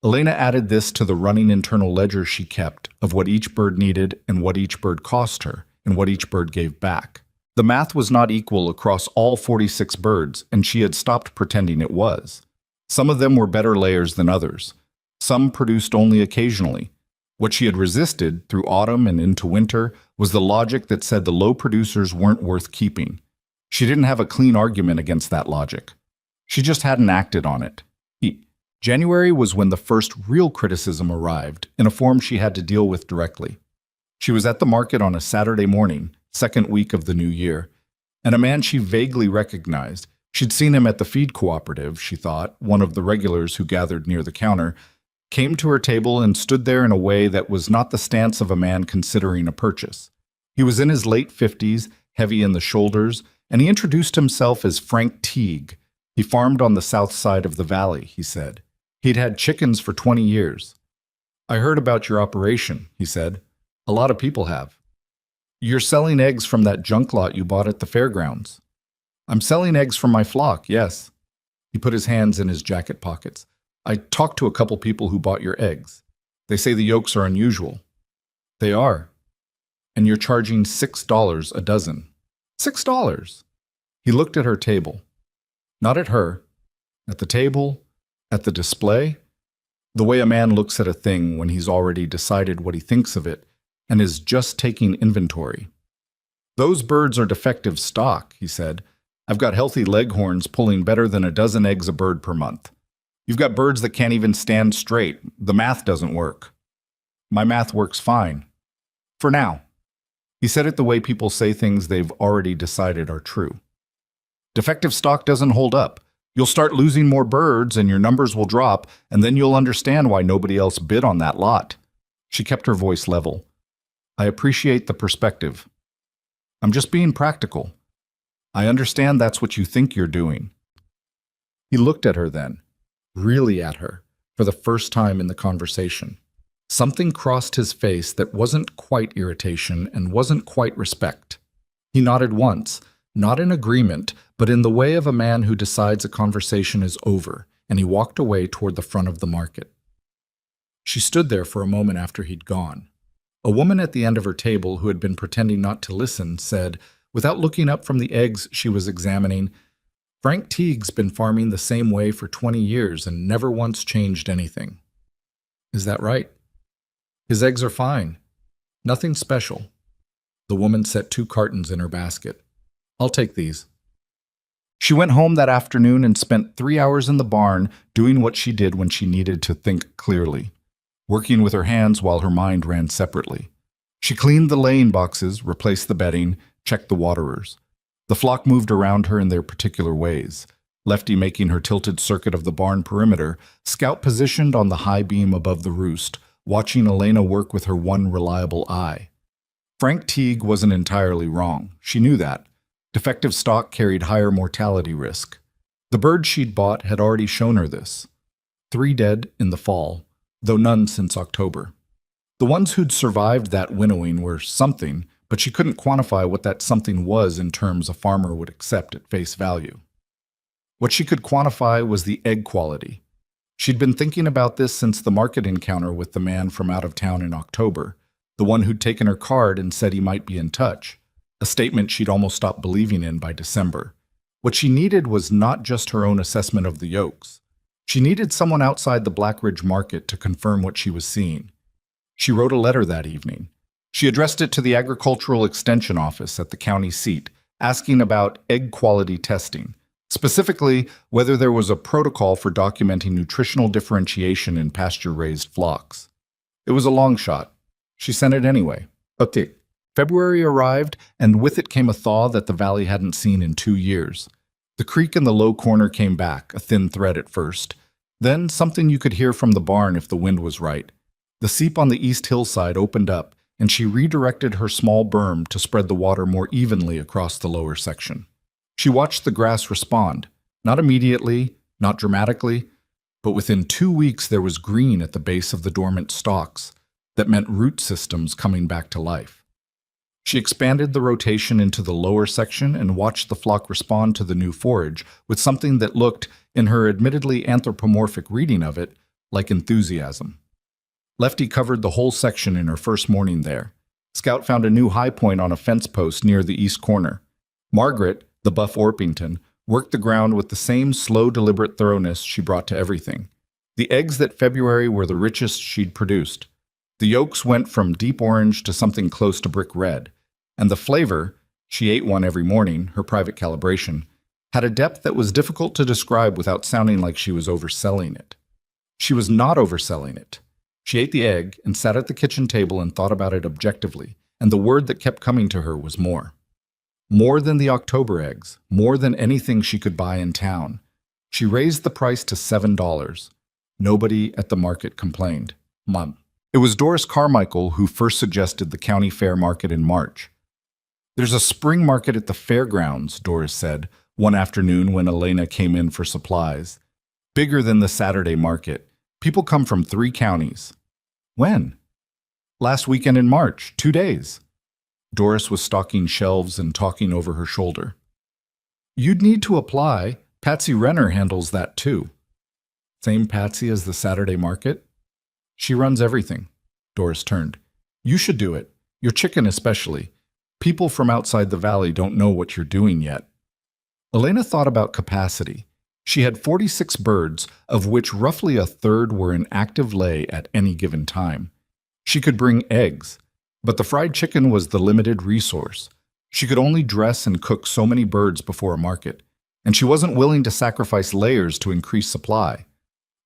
Elena added this to the running internal ledger she kept of what each bird needed and what each bird cost her and what each bird gave back. The math was not equal across all 46 birds, and she had stopped pretending it was. Some of them were better layers than others. Some produced only occasionally. What she had resisted through autumn and into winter was the logic that said the low producers weren't worth keeping. She didn't have a clean argument against that logic. She just hadn't acted on it. January was when the first real criticism arrived, in a form she had to deal with directly. She was at the market on a Saturday morning, second week of the new year, and a man she vaguely recognized. She'd seen him at the feed cooperative, she thought, one of the regulars who gathered near the counter, came to her table and stood there in a way that was not the stance of a man considering a purchase. He was in his late 50s, heavy in the shoulders, and he introduced himself as Frank Teague. He farmed on the south side of the valley, he said. He'd had chickens for 20 years. I heard about your operation, he said. A lot of people have. You're selling eggs from that junk lot you bought at the fairgrounds. I'm selling eggs from my flock, yes. He put his hands in his jacket pockets. I talked to a couple people who bought your eggs. They say the yolks are unusual. They are. And you're charging $6 a dozen. $6. He looked at her table. Not at her. At the table, at the display. The way a man looks at a thing when he's already decided what he thinks of it and is just taking inventory. Those birds are defective stock, he said. I've got healthy leghorns pulling better than a dozen eggs a bird per month. You've got birds that can't even stand straight. The math doesn't work. My math works fine. For now. He said it the way people say things they've already decided are true. Defective stock doesn't hold up. You'll start losing more birds and your numbers will drop, and then you'll understand why nobody else bid on that lot. She kept her voice level. I appreciate the perspective. I'm just being practical. I understand that's what you think you're doing. He looked at her then, really at her, for the first time in the conversation. Something crossed his face that wasn't quite irritation and wasn't quite respect. He nodded once, not in agreement, but in the way of a man who decides a conversation is over, and he walked away toward the front of the market. She stood there for a moment after he'd gone. A woman at the end of her table who had been pretending not to listen said, without looking up from the eggs she was examining, Frank Teague's been farming the same way for 20 years and never once changed anything. Is that right? His eggs are fine. Nothing special. The woman set 2 cartons in her basket. I'll take these. She went home that afternoon and spent 3 hours in the barn doing what she did when she needed to think clearly, working with her hands while her mind ran separately. She cleaned the laying boxes, replaced the bedding, checked the waterers. The flock moved around her in their particular ways, Lefty making her tilted circuit of the barn perimeter, Scout positioned on the high beam above the roost, watching Elena work with her one reliable eye. Frank Teague wasn't entirely wrong. She knew that. Defective stock carried higher mortality risk. The birds she'd bought had already shown her this. 3 dead in the fall, though none since October. The ones who'd survived that winnowing were something, but she couldn't quantify what that something was in terms a farmer would accept at face value. What she could quantify was the egg quality. She'd been thinking about this since the market encounter with the man from out of town in October, the one who'd taken her card and said he might be in touch, a statement she'd almost stopped believing in by December. What she needed was not just her own assessment of the yolks. She needed someone outside the Blackridge market to confirm what she was seeing. She wrote a letter that evening. She addressed it to the Agricultural Extension Office at the county seat, asking about egg quality testing, specifically whether there was a protocol for documenting nutritional differentiation in pasture-raised flocks. It was a long shot. She sent it anyway. Okay. February arrived, and with it came a thaw that the valley hadn't seen in 2 years. The creek in the low corner came back, a thin thread at first. Then something you could hear from the barn if the wind was right. The seep on the east hillside opened up, and she redirected her small berm to spread the water more evenly across the lower section. She watched the grass respond, not immediately, not dramatically, but within 2 weeks there was green at the base of the dormant stalks. That meant root systems coming back to life. She expanded the rotation into the lower section and watched the flock respond to the new forage with something that looked, in her admittedly anthropomorphic reading of it, like enthusiasm. Lefty covered the whole section in her first morning there. Scout found a new high point on a fence post near the east corner. Margaret, the buff Orpington, worked the ground with the same slow, deliberate thoroughness she brought to everything. The eggs that February were the richest she'd produced. The yolks went from deep orange to something close to brick red, and the flavor, she ate one every morning, her private calibration, had a depth that was difficult to describe without sounding like she was overselling it. She was not overselling it. She ate the egg and sat at the kitchen table and thought about it objectively, and the word that kept coming to her was more. More than the October eggs, more than anything she could buy in town. She raised the price to $7. Nobody at the market complained. Mom. It was Doris Carmichael who first suggested the county fair market in March. There's a spring market at the fairgrounds, Doris said, one afternoon when Elena came in for supplies. Bigger than the Saturday market. People come from 3 counties. When? Last weekend in March, 2 days. Doris was stocking shelves and talking over her shoulder. You'd need to apply. Patsy Renner handles that too. Same Patsy as the Saturday market? She runs everything. Doris turned. You should do it. Your chicken especially. People from outside the valley don't know what you're doing yet. Elena thought about capacity. She had 46 birds, of which roughly a third were in active lay at any given time. She could bring eggs, but the fried chicken was the limited resource. She could only dress and cook so many birds before a market, and she wasn't willing to sacrifice layers to increase supply.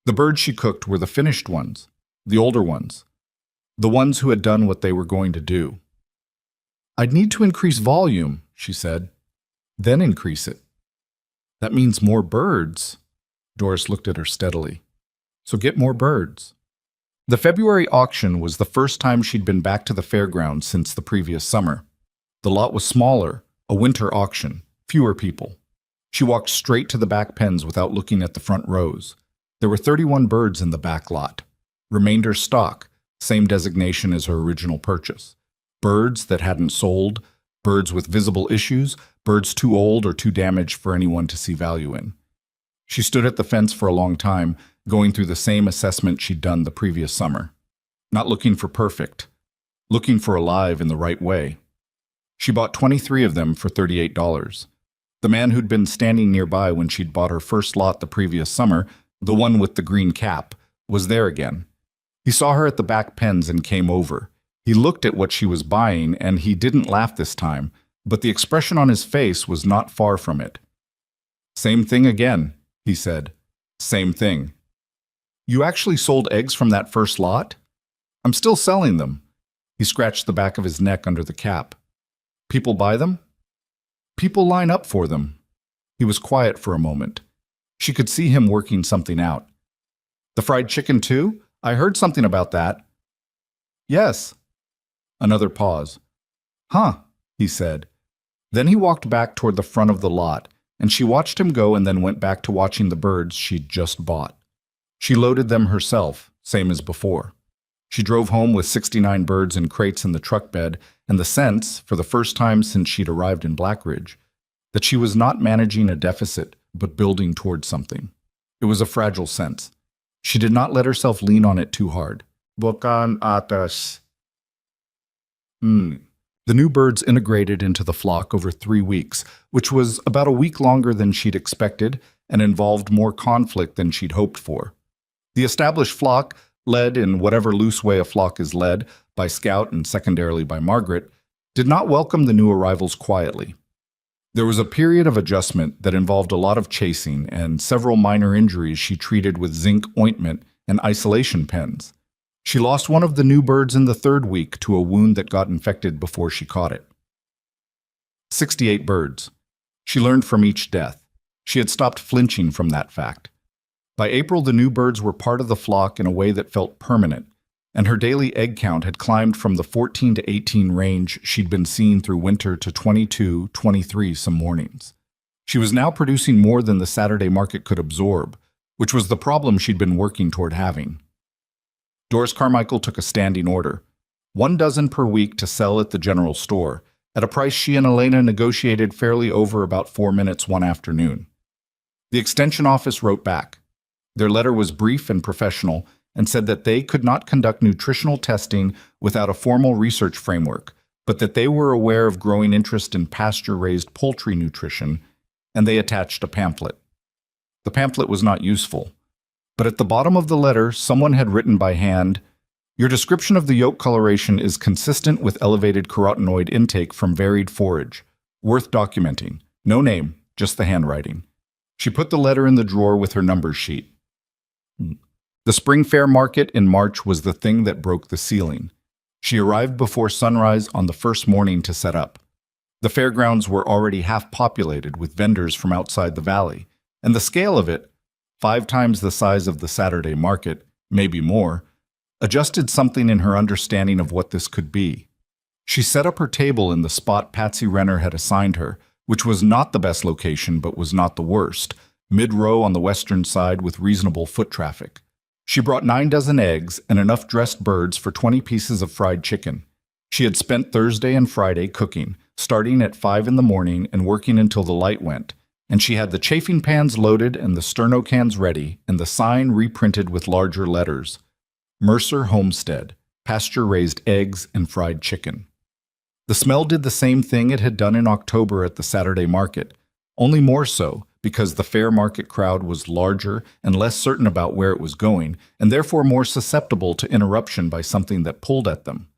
The birds she cooked were the finished ones. The older ones. The ones who had done what they were going to do. I'd need to increase volume, she said. Then increase it. That means more birds. Doris looked at her steadily. So get more birds. The February auction was the first time she'd been back to the fairgrounds since the previous summer. The lot was smaller, a winter auction, fewer people. She walked straight to the back pens without looking at the front rows. There were 31 birds in the back lot. Remainder stock, same designation as her original purchase. Birds that hadn't sold, birds with visible issues, birds too old or too damaged for anyone to see value in. She stood at the fence for a long time, going through the same assessment she'd done the previous summer. Not looking for perfect, looking for alive in the right way. She bought 23 of them for $38. The man who'd been standing nearby when she'd bought her first lot the previous summer, the one with the green cap, was there again. He saw her at the back pens and came over. He looked at what she was buying, and he didn't laugh this time, but the expression on his face was not far from it. Same thing again, he said. Same thing. You actually sold eggs from that first lot? I'm still selling them. He scratched the back of his neck under the cap. People buy them? People line up for them. He was quiet for a moment. She could see him working something out. The fried chicken too? I heard something about that. Yes. Another pause. Huh, he said. Then he walked back toward the front of the lot, and she watched him go and then went back to watching the birds she'd just bought. She loaded them herself, same as before. She drove home with 69 birds in crates in the truck bed, and the sense, for the first time since she'd arrived in Blackridge, that she was not managing a deficit, but building toward something. It was a fragile sense. She did not let herself lean on it too hard. Bukan atas. The new birds integrated into the flock over 3 weeks, which was about a week longer than she'd expected and involved more conflict than she'd hoped for. The established flock, led in whatever loose way a flock is led, by Scout and secondarily by Margaret, did not welcome the new arrivals quietly. There was a period of adjustment that involved a lot of chasing and several minor injuries she treated with zinc ointment and isolation pens. She lost one of the new birds in the third week to a wound that got infected before she caught it. 68 birds. She learned from each death. She had stopped flinching from that fact. By April, the new birds were part of the flock in a way that felt permanent, and her daily egg count had climbed from the 14 to 18 range she'd been seeing through winter to 22, 23 some mornings. She was now producing more than the Saturday market could absorb, which was the problem she'd been working toward having. Doris Carmichael took a standing order, 1 dozen per week to sell at the general store, at a price she and Elena negotiated fairly over about 4 minutes one afternoon. The extension office wrote back. Their letter was brief and professional and said that they could not conduct nutritional testing without a formal research framework, but that they were aware of growing interest in pasture-raised poultry nutrition, and they attached a pamphlet. The pamphlet was not useful, but at the bottom of the letter, someone had written by hand, "Your description of the yolk coloration is consistent with elevated carotenoid intake from varied forage. Worth documenting. No name, just the handwriting." She put the letter in the drawer with her numbers sheet. The spring fair market in March was the thing that broke the ceiling. She arrived before sunrise on the first morning to set up. The fairgrounds were already half populated with vendors from outside the valley, and the scale of it, 5 times the size of the Saturday market, maybe more, adjusted something in her understanding of what this could be. She set up her table in the spot Patsy Renner had assigned her, which was not the best location but was not the worst, mid-row on the western side with reasonable foot traffic. She brought 9 dozen eggs and enough dressed birds for 20 pieces of fried chicken. She had spent Thursday and Friday cooking, starting at 5 in the morning and working until the light went, and she had the chafing pans loaded and the sterno cans ready and the sign reprinted with larger letters. Mercer Homestead, pasture-raised eggs and fried chicken. The smell did the same thing it had done in October at the Saturday market, only more so because the fair market crowd was larger and less certain about where it was going, and therefore more susceptible to interruption by something that pulled at them.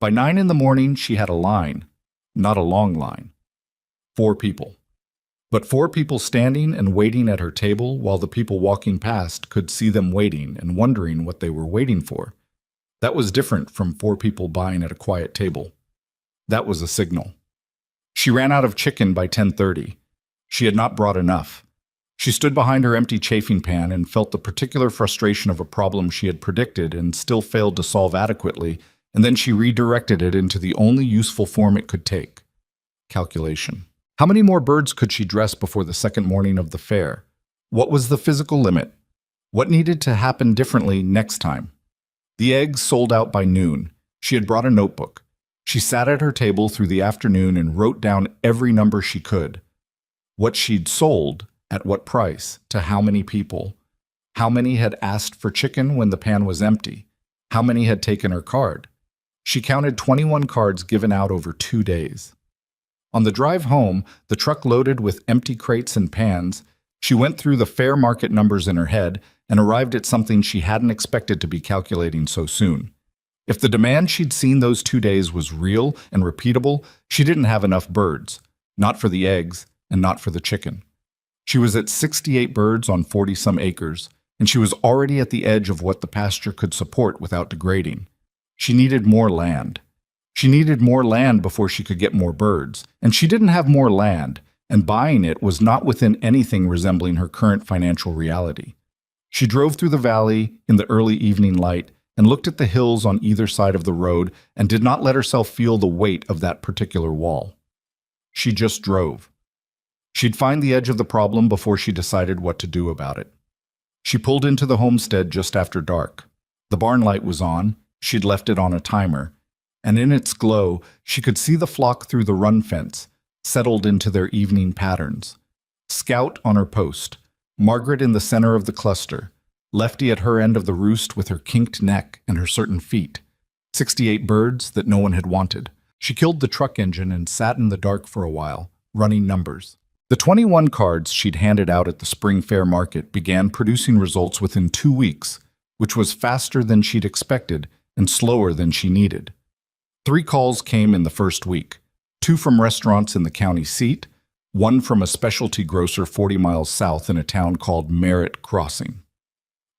By 9 in the morning, she had a line, not a long line. 4 people. But 4 people standing and waiting at her table while the people walking past could see them waiting and wondering what they were waiting for. That was different from 4 people buying at a quiet table. That was a signal. She ran out of chicken by 10:30. She had not brought enough. She stood behind her empty chafing pan and felt the particular frustration of a problem she had predicted and still failed to solve adequately, and then she redirected it into the only useful form it could take: calculation. How many more birds could she dress before the second morning of the fair? What was the physical limit? What needed to happen differently next time? The eggs sold out by noon. She had brought a notebook. She sat at her table through the afternoon and wrote down every number she could. What she'd sold, at what price, to how many people. How many had asked for chicken when the pan was empty? How many had taken her card? She counted 21 cards given out over 2 days. On the drive home, the truck loaded with empty crates and pans, she went through the fair market numbers in her head and arrived at something she hadn't expected to be calculating so soon. If the demand she'd seen those 2 days was real and repeatable, she didn't have enough birds, not for the eggs and not for the chicken. She was at 68 birds on 40-some acres, and she was already at the edge of what the pasture could support without degrading. She needed more land. She needed more land before she could get more birds, and she didn't have more land, and buying it was not within anything resembling her current financial reality. She drove through the valley in the early evening light and looked at the hills on either side of the road and did not let herself feel the weight of that particular wall. She just drove. She'd find the edge of the problem before she decided what to do about it. She pulled into the homestead just after dark. The barn light was on, she'd left it on a timer, and in its glow she could see the flock through the run fence, settled into their evening patterns. Scout on her post, Margaret in the center of the cluster, Lefty at her end of the roost with her kinked neck and her certain feet. 68 birds that no one had wanted. She killed the truck engine and sat in the dark for a while, running numbers. The 21 cards she'd handed out at the spring fair market began producing results within 2 weeks, which was faster than she'd expected and slower than she needed. 3 calls came in the first week, 2 from restaurants in the county seat, 1 from a specialty grocer 40 miles south in a town called Merritt Crossing.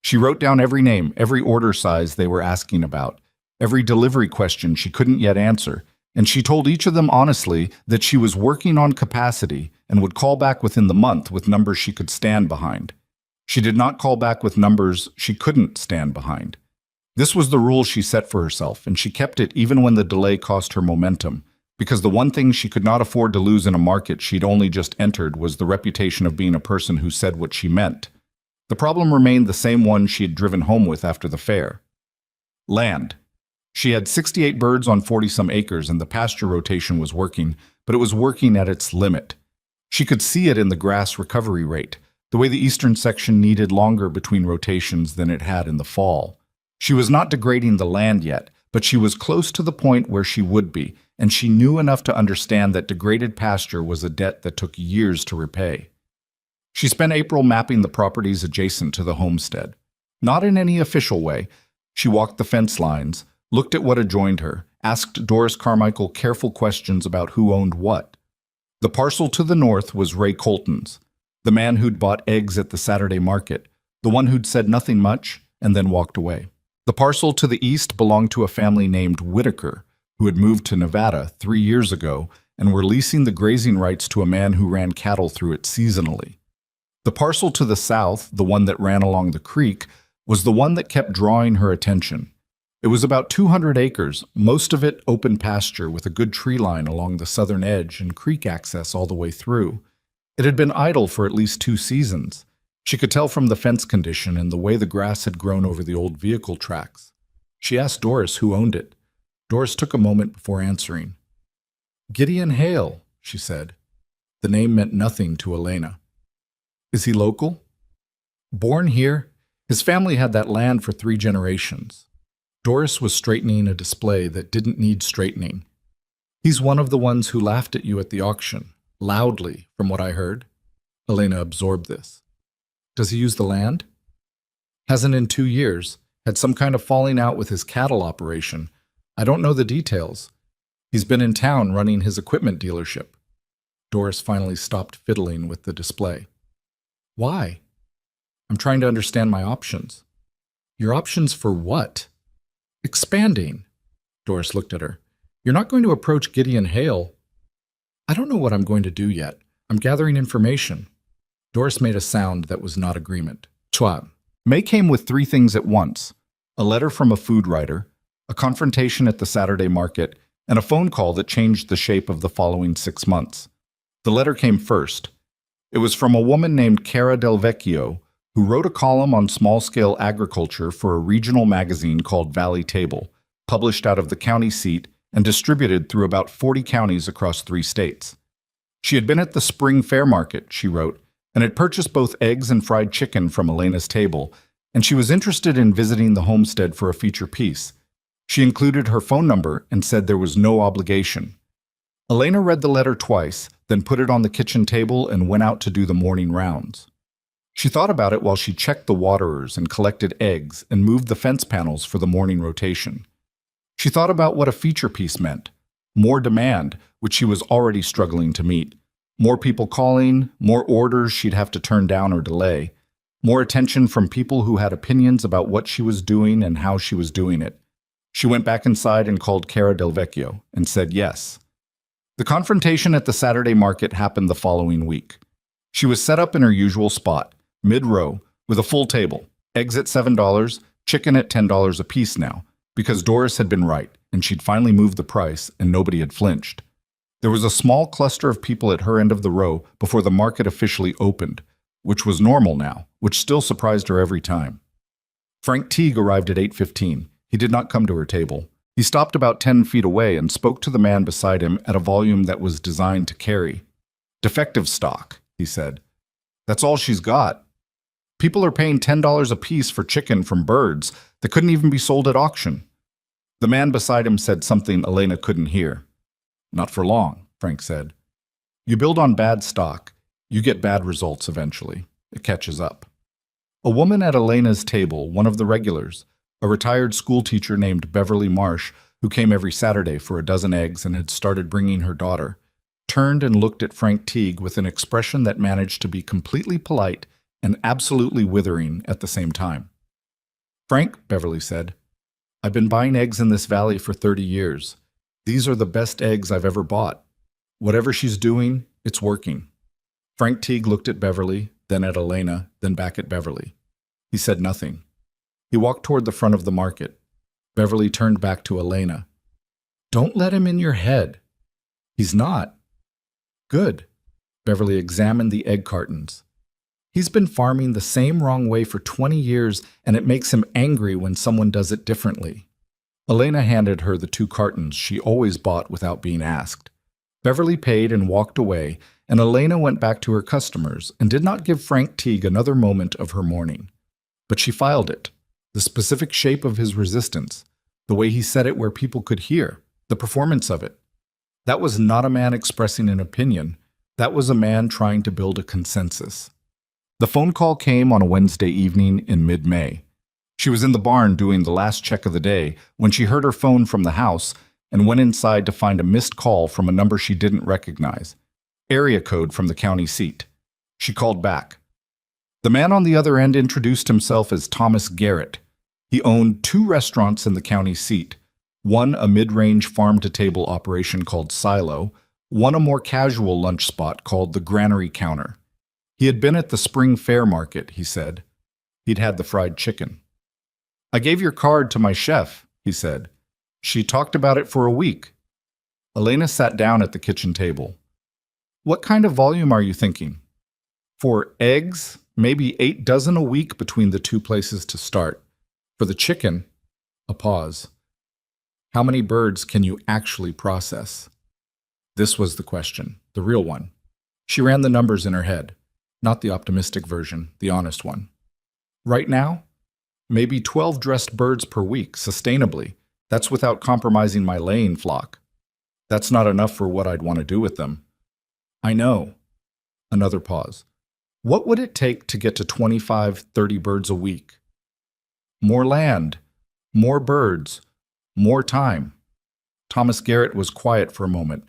She wrote down every name, every order size they were asking about, every delivery question she couldn't yet answer, and she told each of them honestly that she was working on capacity and would call back within the month with numbers she could stand behind. She did not call back with numbers she couldn't stand behind. This was the rule she set for herself, and she kept it even when the delay cost her momentum, because the one thing she could not afford to lose in a market she'd only just entered was the reputation of being a person who said what she meant. The problem remained the same one she had driven home with after the fair. Land. She had 68 birds on 40-some acres, and the pasture rotation was working, but it was working at its limit. She could see it in the grass recovery rate, the way the eastern section needed longer between rotations than it had in the fall. She was not degrading the land yet, but she was close to the point where she would be, and she knew enough to understand that degraded pasture was a debt that took years to repay. She spent April mapping the properties adjacent to the homestead. Not in any official way. She walked the fence lines, looked at what adjoined her, asked Doris Carmichael careful questions about who owned what. The parcel to the north was Ray Colton's, the man who'd bought eggs at the Saturday market, the one who'd said nothing much and then walked away. The parcel to the east belonged to a family named Whitaker, who had moved to Nevada 3 years ago and were leasing the grazing rights to a man who ran cattle through it seasonally. The parcel to the south, the one that ran along the creek, was the one that kept drawing her attention. It was about 200 acres, most of it open pasture with a good tree line along the southern edge and creek access all the way through. It had been idle for at least 2 seasons. She could tell from the fence condition and the way the grass had grown over the old vehicle tracks. She asked Doris who owned it. Doris took a moment before answering. "Gideon Hale," she said. The name meant nothing to Elena. "Is he local?" "Born here. His family had that land for 3 generations." Doris was straightening a display that didn't need straightening. "He's one of the ones who laughed at you at the auction, loudly, from what I heard." Elena absorbed this. "Does he use the land?" "Hasn't in 2 years. Had some kind of falling out with his cattle operation. I don't know the details. He's been in town running his equipment dealership." Doris finally stopped fiddling with the display. "Why?" "I'm trying to understand my options." "Your options for what?" "Expanding." Doris looked at her. "You're not going to approach Gideon Hale." "I don't know what I'm going to do yet. I'm gathering information." Doris made a sound that was not agreement. Chua. May came with 3 things at once: a letter from a food writer, a confrontation at the Saturday market, and a phone call that changed the shape of the following 6 months. The letter came first. It was from a woman named Cara Del Vecchio, who wrote a column on small-scale agriculture for a regional magazine called Valley Table, published out of the county seat and distributed through about 40 counties across 3 states. She had been at the spring fair market, she wrote, and had purchased both eggs and fried chicken from Elena's table, and she was interested in visiting the homestead for a feature piece. She included her phone number and said there was no obligation. Elena read the letter twice, then put it on the kitchen table and went out to do the morning rounds. She thought about it while she checked the waterers and collected eggs and moved the fence panels for the morning rotation. She thought about what a feature piece meant: more demand, which she was already struggling to meet, more people calling, more orders she'd have to turn down or delay, more attention from people who had opinions about what she was doing and how she was doing it. She went back inside and called Cara Del Vecchio and said yes. The confrontation at the Saturday market happened the following week. She was set up in her usual spot, mid-row, with a full table, eggs at $7, chicken at $10 a piece now, because Doris had been right, and she'd finally moved the price, and nobody had flinched. There was a small cluster of people at her end of the row before the market officially opened, which was normal now, which still surprised her every time. Frank Teague arrived at 8:15. He did not come to her table. He stopped about 10 feet away and spoke to the man beside him at a volume that was designed to carry. "Defective stock," he said. "That's all she's got. People are paying $10 a piece for chicken from birds that couldn't even be sold at auction." The man beside him said something Elena couldn't hear. "Not for long," Frank said. "You build on bad stock, you get bad results eventually. It catches up." A woman at Elena's table, one of the regulars, a retired schoolteacher named Beverly Marsh, who came every Saturday for a dozen eggs and had started bringing her daughter, turned and looked at Frank Teague with an expression that managed to be completely polite and absolutely withering at the same time. Frank, Beverly said, I've been buying eggs in this valley for 30 years. These are the best eggs I've ever bought. Whatever she's doing, it's working. Frank Teague looked at Beverly, then at Elena, then back at Beverly. He said nothing. He walked toward the front of the market. Beverly turned back to Elena. Don't let him in your head. He's not. Good. Beverly examined the egg cartons. He's been farming the same wrong way for 20 years, and it makes him angry when someone does it differently. Elena handed her the 2 cartons she always bought without being asked. Beverly paid and walked away, and Elena went back to her customers and did not give Frank Teague another moment of her morning. But she filed it, the specific shape of his resistance, the way he said it where people could hear, the performance of it. That was not a man expressing an opinion. That was a man trying to build a consensus. The phone call came on a Wednesday evening in mid-May. She was in the barn doing the last check of the day when she heard her phone from the house and went inside to find a missed call from a number she didn't recognize. Area code from the county seat. She called back. The man on the other end introduced himself as Thomas Garrett. He owned 2 restaurants in the county seat, one a mid-range farm-to-table operation called Silo, one a more casual lunch spot called the Granary Counter. He had been at the spring fair market, he said. He'd had the fried chicken. I gave your card to my chef, he said. She talked about it for a week. Elena sat down at the kitchen table. What kind of volume are you thinking? For eggs, maybe 8 dozen a week between the 2 places to start. For the chicken, a pause. How many birds can you actually process? This was the question, the real one. She ran the numbers in her head, not the optimistic version, the honest one. Right now, maybe 12 dressed birds per week, sustainably. That's without compromising my laying flock. That's not enough for what I'd want to do with them. I know. Another pause. What would it take to get to 25, 30 birds a week? More land, more birds, more time. Thomas Garrett was quiet for a moment.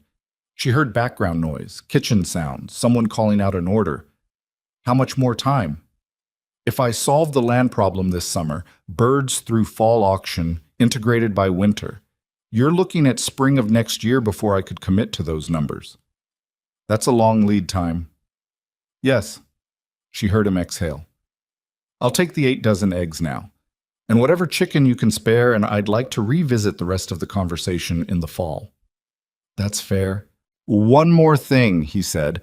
She heard background noise, kitchen sounds, someone calling out an order. How much more time? If I solve the land problem this summer, birds through fall auction, integrated by winter, you're looking at spring of next year before I could commit to those numbers. That's a long lead time. Yes, she heard him exhale. I'll take the 8 dozen eggs now, and whatever chicken you can spare, and I'd like to revisit the rest of the conversation in the fall. That's fair. One more thing, he said.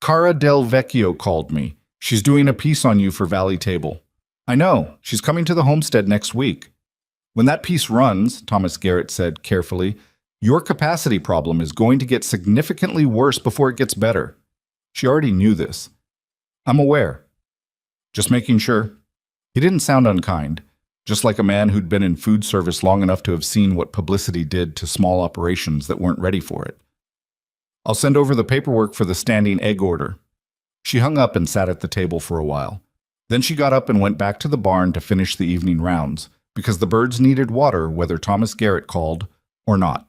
Cara Del Vecchio called me. She's doing a piece on you for Valley Table. I know, she's coming to the homestead next week. When that piece runs, Thomas Garrett said carefully, your capacity problem is going to get significantly worse before it gets better. She already knew this. I'm aware. Just making sure. He didn't sound unkind, just like a man who'd been in food service long enough to have seen what publicity did to small operations that weren't ready for it. I'll send over the paperwork for the standing egg order. She hung up and sat at the table for a while. Then she got up and went back to the barn to finish the evening rounds, because the birds needed water whether Thomas Garrett called or not.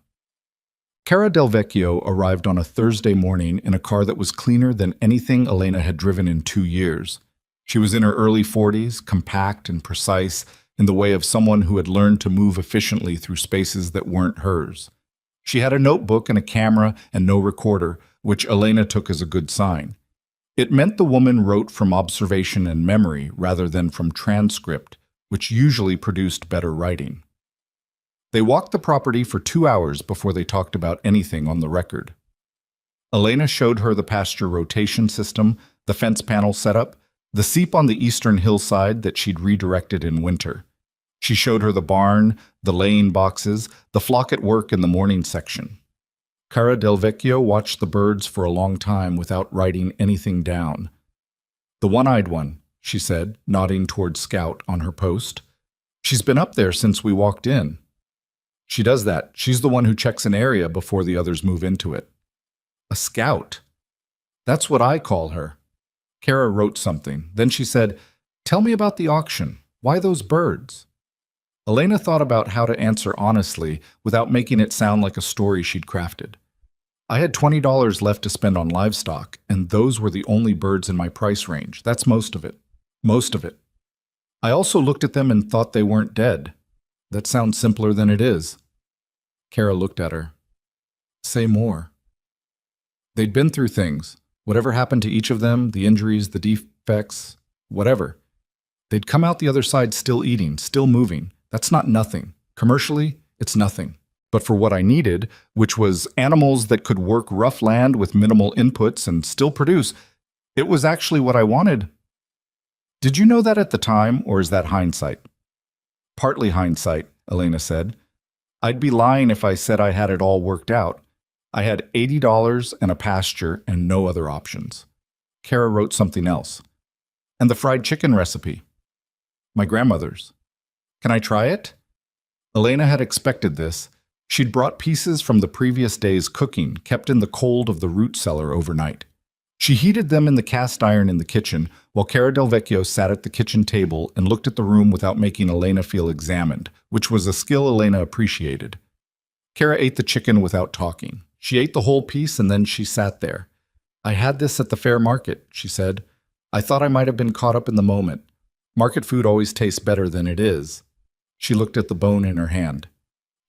Cara Del Vecchio arrived on a Thursday morning in a car that was cleaner than anything Elena had driven in 2 years. She was in her early 40s, compact and precise, in the way of someone who had learned to move efficiently through spaces that weren't hers. She had a notebook and a camera and no recorder, which Elena took as a good sign. It meant the woman wrote from observation and memory rather than from transcript, which usually produced better writing. They walked the property for 2 hours before they talked about anything on the record. Elena showed her the pasture rotation system, the fence panel setup, the seep on the eastern hillside that she'd redirected in winter. She showed her the barn, the laying boxes, the flock at work in the morning section. Cara Del Vecchio watched the birds for a long time without writing anything down. The one-eyed one, she said, nodding toward Scout on her post. She's been up there since we walked in. She does that. She's the one who checks an area before the others move into it. A scout. That's what I call her. Cara wrote something. Then she said, "Tell me about the auction. Why those birds?" Elena thought about how to answer honestly without making it sound like a story she'd crafted. I had $20 left to spend on livestock, and those were the only birds in my price range. That's most of it. Most of it. I also looked at them and thought they weren't dead. That sounds simpler than it is. Kara looked at her. Say more. They'd been through things. Whatever happened to each of them, the injuries, the defects, whatever. They'd come out the other side still eating, still moving. That's not nothing. Commercially, it's nothing. But for what I needed, which was animals that could work rough land with minimal inputs and still produce, it was actually what I wanted. Did you know that at the time, or is that hindsight? Partly hindsight, Elena said. I'd be lying if I said I had it all worked out. I had $80 and a pasture and no other options. Kara wrote something else. And the fried chicken recipe. My grandmother's. Can I try it? Elena had expected this. She'd brought pieces from the previous day's cooking, kept in the cold of the root cellar overnight. She heated them in the cast iron in the kitchen, while Cara Del Vecchio sat at the kitchen table and looked at the room without making Elena feel examined, which was a skill Elena appreciated. Cara ate the chicken without talking. She ate the whole piece and then she sat there. I had this at the fair market, she said. I thought I might have been caught up in the moment. Market food always tastes better than it is. She looked at the bone in her hand.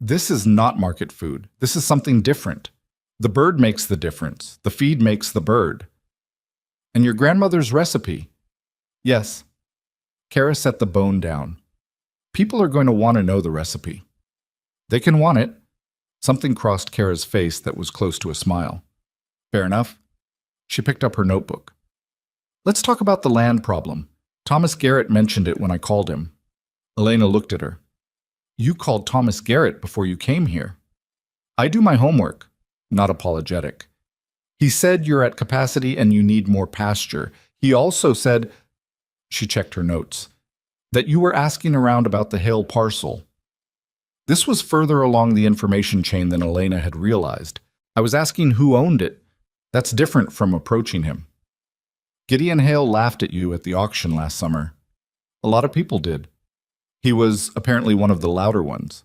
This is not market food. This is something different. The bird makes the difference. The feed makes the bird. And your grandmother's recipe? Yes. Cara set the bone down. People are going to want to know the recipe. They can want it. Something crossed Cara's face that was close to a smile. Fair enough. She picked up her notebook. Let's talk about the land problem. Thomas Garrett mentioned it when I called him. Elena looked at her. You called Thomas Garrett before you came here. I do my homework, not apologetic. He said you're at capacity and you need more pasture. He also said, she checked her notes, that you were asking around about the Hale parcel. This was further along the information chain than Elena had realized. I was asking who owned it. That's different from approaching him. Gideon Hale laughed at you at the auction last summer. A lot of people did. He was apparently one of the louder ones.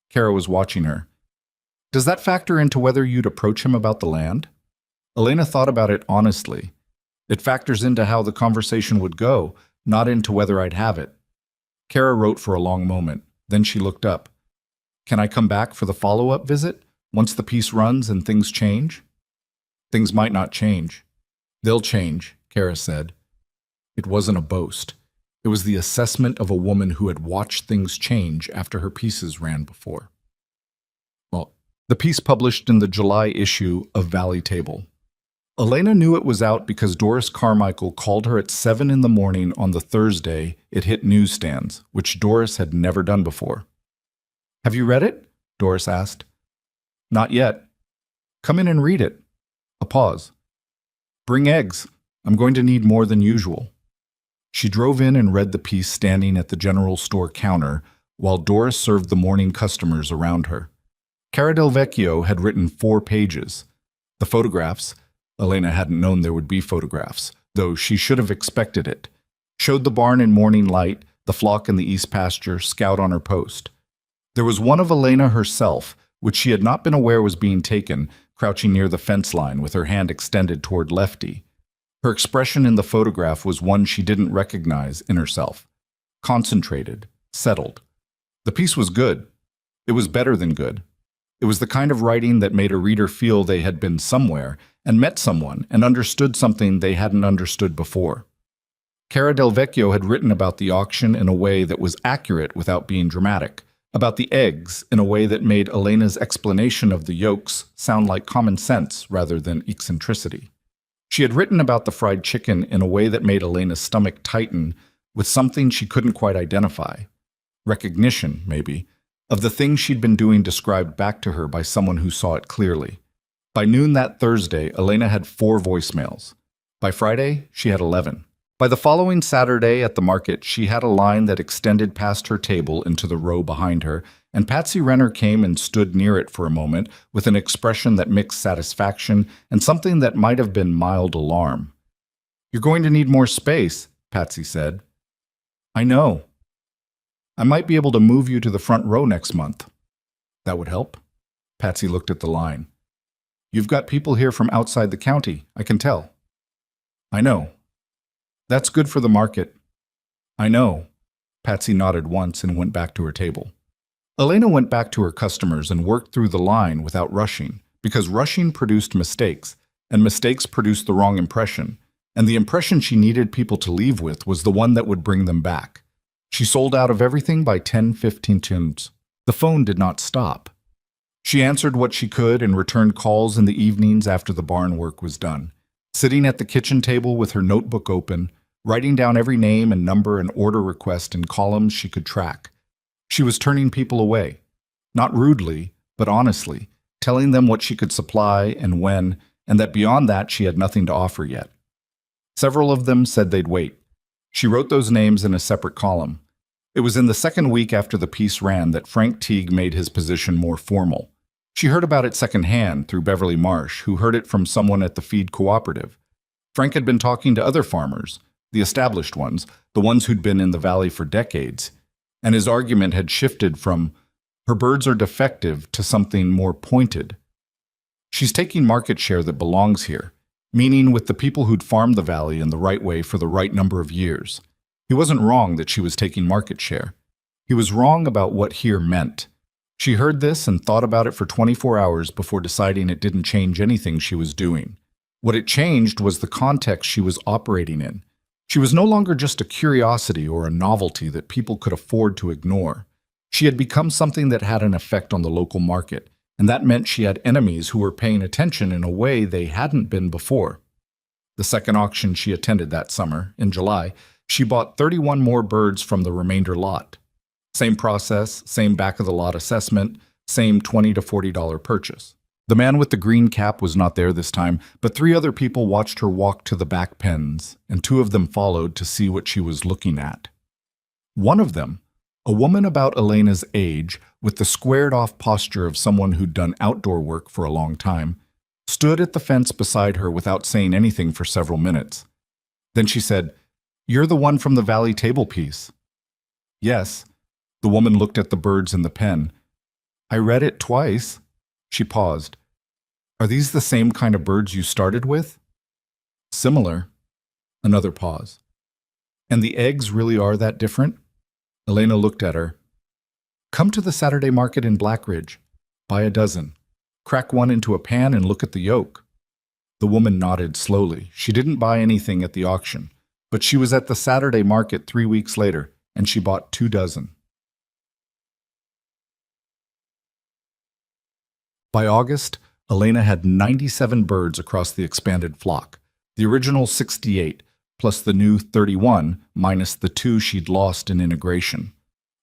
Cara was watching her. Does that factor into whether you'd approach him about the land? Elena thought about it honestly. It factors into how the conversation would go, not into whether I'd have it. Cara wrote for a long moment. Then she looked up. Can I come back for the follow-up visit, once the piece runs and things change? Things might not change. They'll change, Cara said. It wasn't a boast. It was the assessment of a woman who had watched things change after her pieces ran before. Well, the piece published in the July issue of Valley Table. Elena knew it was out because Doris Carmichael called her at 7 in the morning on the Thursday it hit newsstands, which Doris had never done before. Have you read it? Doris asked. Not yet. Come in and read it. A pause. Bring eggs. I'm going to need more than usual. She drove in and read the piece standing at the general store counter while Doris served the morning customers around her. Cara Del Vecchio had written 4 pages. The photographs, Elena hadn't known there would be photographs, though she should have expected it, showed the barn in morning light, the flock in the east pasture, Scout on her post. There was one of Elena herself, which she had not been aware was being taken, crouching near the fence line with her hand extended toward Lefty. Her expression in the photograph was one she didn't recognize in herself. Concentrated, settled. The piece was good. It was better than good. It was the kind of writing that made a reader feel they had been somewhere and met someone and understood something they hadn't understood before. Cara Del Vecchio had written about the auction in a way that was accurate without being dramatic, about the eggs in a way that made Elena's explanation of the yolks sound like common sense rather than eccentricity. She had written about the fried chicken in a way that made Elena's stomach tighten with something she couldn't quite identify. Recognition, maybe, of the thing she'd been doing described back to her by someone who saw it clearly. By noon that Thursday, Elena had 4 voicemails. By Friday, she had 11. By the following Saturday at the market, she had a line that extended past her table into the row behind her, and Patsy Renner came and stood near it for a moment with an expression that mixed satisfaction and something that might have been mild alarm. You're going to need more space, Patsy said. I know. I might be able to move you to the front row next month. That would help. Patsy looked at the line. You've got people here from outside the county, I can tell. I know. That's good for the market. I know. Patsy nodded once and went back to her table. Elena went back to her customers and worked through the line without rushing, because rushing produced mistakes, and mistakes produced the wrong impression, and the impression she needed people to leave with was the one that would bring them back. She sold out of everything by 10:15 tunes. The phone did not stop. She answered what she could and returned calls in the evenings after the barn work was done, sitting at the kitchen table with her notebook open, writing down every name and number and order request in columns she could track. She was turning people away, not rudely, but honestly, telling them what she could supply and when, and that beyond that she had nothing to offer yet. Several of them said they'd wait. She wrote those names in a separate column. It was in the second week after the piece ran that Frank Teague made his position more formal. She heard about it secondhand through Beverly Marsh, who heard it from someone at the feed cooperative. Frank had been talking to other farmers, the established ones, the ones who'd been in the valley for decades, and his argument had shifted from, "Her birds are defective," to something more pointed. "She's taking market share that belongs here," meaning with the people who'd farmed the valley in the right way for the right number of years. He wasn't wrong that she was taking market share. He was wrong about what here meant. She heard this and thought about it for 24 hours before deciding it didn't change anything she was doing. What it changed was the context she was operating in. She was no longer just a curiosity or a novelty that people could afford to ignore. She had become something that had an effect on the local market, and that meant she had enemies who were paying attention in a way they hadn't been before. The second auction she attended that summer, in July, she bought 31 more birds from the remainder lot. Same process, same back-of-the-lot assessment, same $20 to $40 purchase. The man with the green cap was not there this time, but 3 other people watched her walk to the back pens, and 2 of them followed to see what she was looking at. One of them, a woman about Elena's age, with the squared-off posture of someone who'd done outdoor work for a long time, stood at the fence beside her without saying anything for several minutes. Then she said, "You're the one from the Valley Table piece." "Yes." The woman looked at the birds in the pen. "I read it twice." She paused. "Are these the same kind of birds you started with?" "Similar." Another pause. "And the eggs really are that different?" Elena looked at her. "Come to the Saturday market in Blackridge. Buy a dozen. Crack one into a pan and look at the yolk." The woman nodded slowly. She didn't buy anything at the auction, but she was at the Saturday market 3 weeks later, and she bought 2 dozen. By August, Elena had 97 birds across the expanded flock, the original 68, plus the new 31, minus the 2 she'd lost in integration.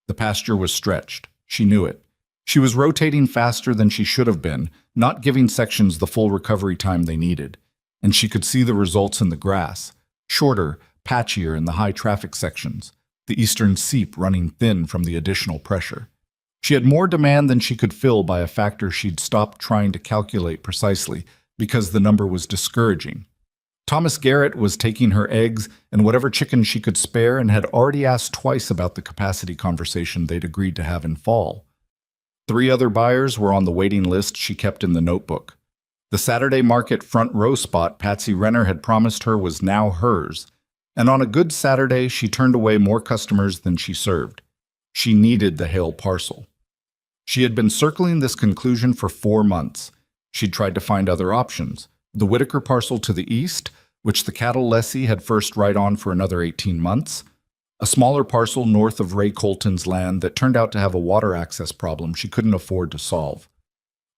The pasture was stretched. She knew it. She was rotating faster than she should have been, not giving sections the full recovery time they needed. And she could see the results in the grass, shorter, patchier in the high-traffic sections, the eastern seep running thin from the additional pressure. She had more demand than she could fill by a factor she'd stopped trying to calculate precisely because the number was discouraging. Thomas Garrett was taking her eggs and whatever chicken she could spare and had already asked twice about the capacity conversation they'd agreed to have in fall. 3 other buyers were on the waiting list she kept in the notebook. The Saturday market front row spot Patsy Renner had promised her was now hers, and on a good Saturday she turned away more customers than she served. She needed the Hale parcel. She had been circling this conclusion for 4 months. She'd tried to find other options. The Whitaker parcel to the east, which the cattle lessee had first right on for another 18 months. A smaller parcel north of Ray Colton's land that turned out to have a water access problem she couldn't afford to solve.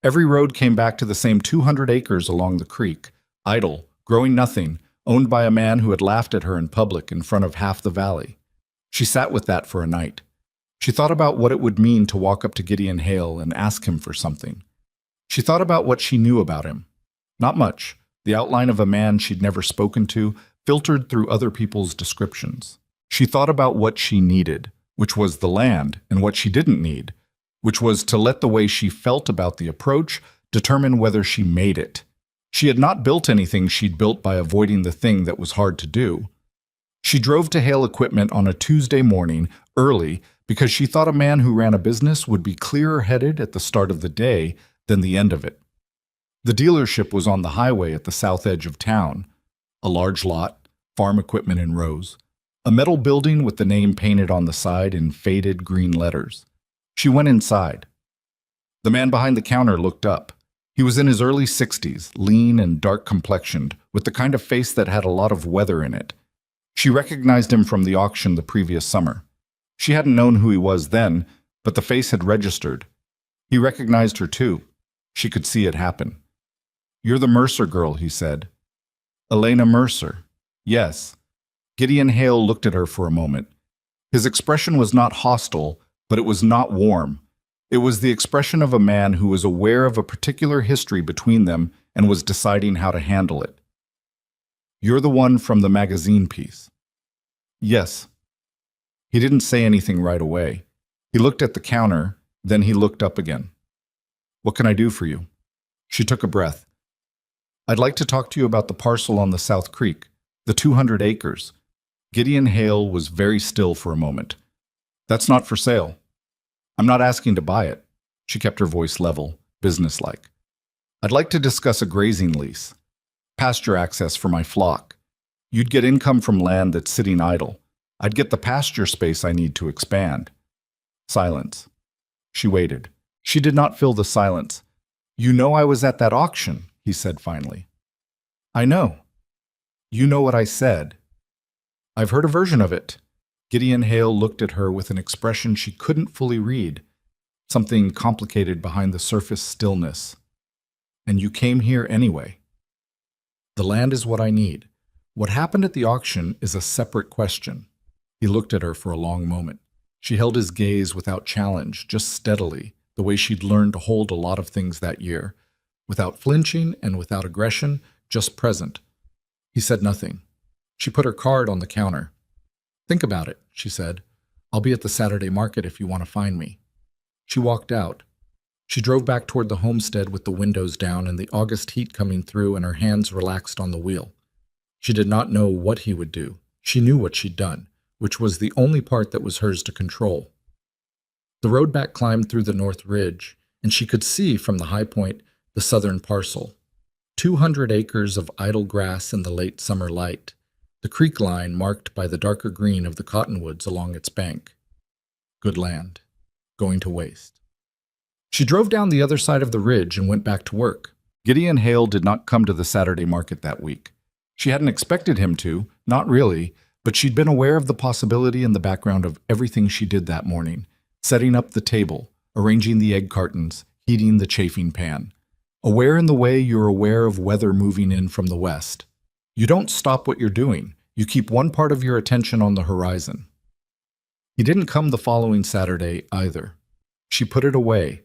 Every road came back to the same 200 acres along the creek, idle, growing nothing, owned by a man who had laughed at her in public in front of half the valley. She sat with that for a night. She thought about what it would mean to walk up to Gideon Hale and ask him for something. She thought about what she knew about him. Not much, the outline of a man she'd never spoken to, filtered through other people's descriptions. She thought about what she needed, which was the land, and what she didn't need, which was to let the way she felt about the approach determine whether she made it. She had not built anything she'd built by avoiding the thing that was hard to do. She drove to Hale Equipment on a Tuesday morning, early, because she thought a man who ran a business would be clearer-headed at the start of the day than the end of it. The dealership was on the highway at the south edge of town. A large lot, farm equipment in rows. A metal building with the name painted on the side in faded green letters. She went inside. The man behind the counter looked up. He was in his early 60s, lean and dark-complexioned, with the kind of face that had a lot of weather in it. She recognized him from the auction the previous summer. She hadn't known who he was then, but the face had registered. He recognized her too. She could see it happen. "You're the Mercer girl," he said. "Elena Mercer." "Yes." Gideon Hale looked at her for a moment. His expression was not hostile, but it was not warm. It was the expression of a man who was aware of a particular history between them and was deciding how to handle it. "You're the one from the magazine piece." "Yes." He didn't say anything right away. He looked at the counter, then he looked up again. "What can I do for you?" She took a breath. "I'd like to talk to you about the parcel on the South Creek, the 200 acres. Gideon Hale was very still for a moment. "That's not for sale." "I'm not asking to buy it." She kept her voice level, businesslike. "I'd like to discuss a grazing lease. Pasture access for my flock. You'd get income from land that's sitting idle. I'd get the pasture space I need to expand." Silence. She waited. She did not fill the silence. "You know I was at that auction," he said finally. "I know." "You know what I said." "I've heard a version of it." Gideon Hale looked at her with an expression she couldn't fully read, something complicated behind the surface stillness. "And you came here anyway." "The land is what I need. What happened at the auction is a separate question." He looked at her for a long moment. She held his gaze without challenge, just steadily, the way she'd learned to hold a lot of things that year, without flinching and without aggression, just present. He said nothing. She put her card on the counter. "Think about it," she said. "I'll be at the Saturday market if you want to find me." She walked out. She drove back toward the homestead with the windows down and the August heat coming through and her hands relaxed on the wheel. She did not know what he would do. She knew what she'd done, which was the only part that was hers to control. The road back climbed through the North Ridge, and she could see from the high point the southern parcel. 200 acres of idle grass in the late summer light, the creek line marked by the darker green of the cottonwoods along its bank. Good land, going to waste. She drove down the other side of the ridge and went back to work. Gideon Hale did not come to the Saturday market that week. She hadn't expected him to, not really, but she'd been aware of the possibility in the background of everything she did that morning, setting up the table, arranging the egg cartons, heating the chafing pan. Aware in the way you're aware of weather moving in from the west. You don't stop what you're doing. You keep one part of your attention on the horizon. He didn't come the following Saturday either. She put it away.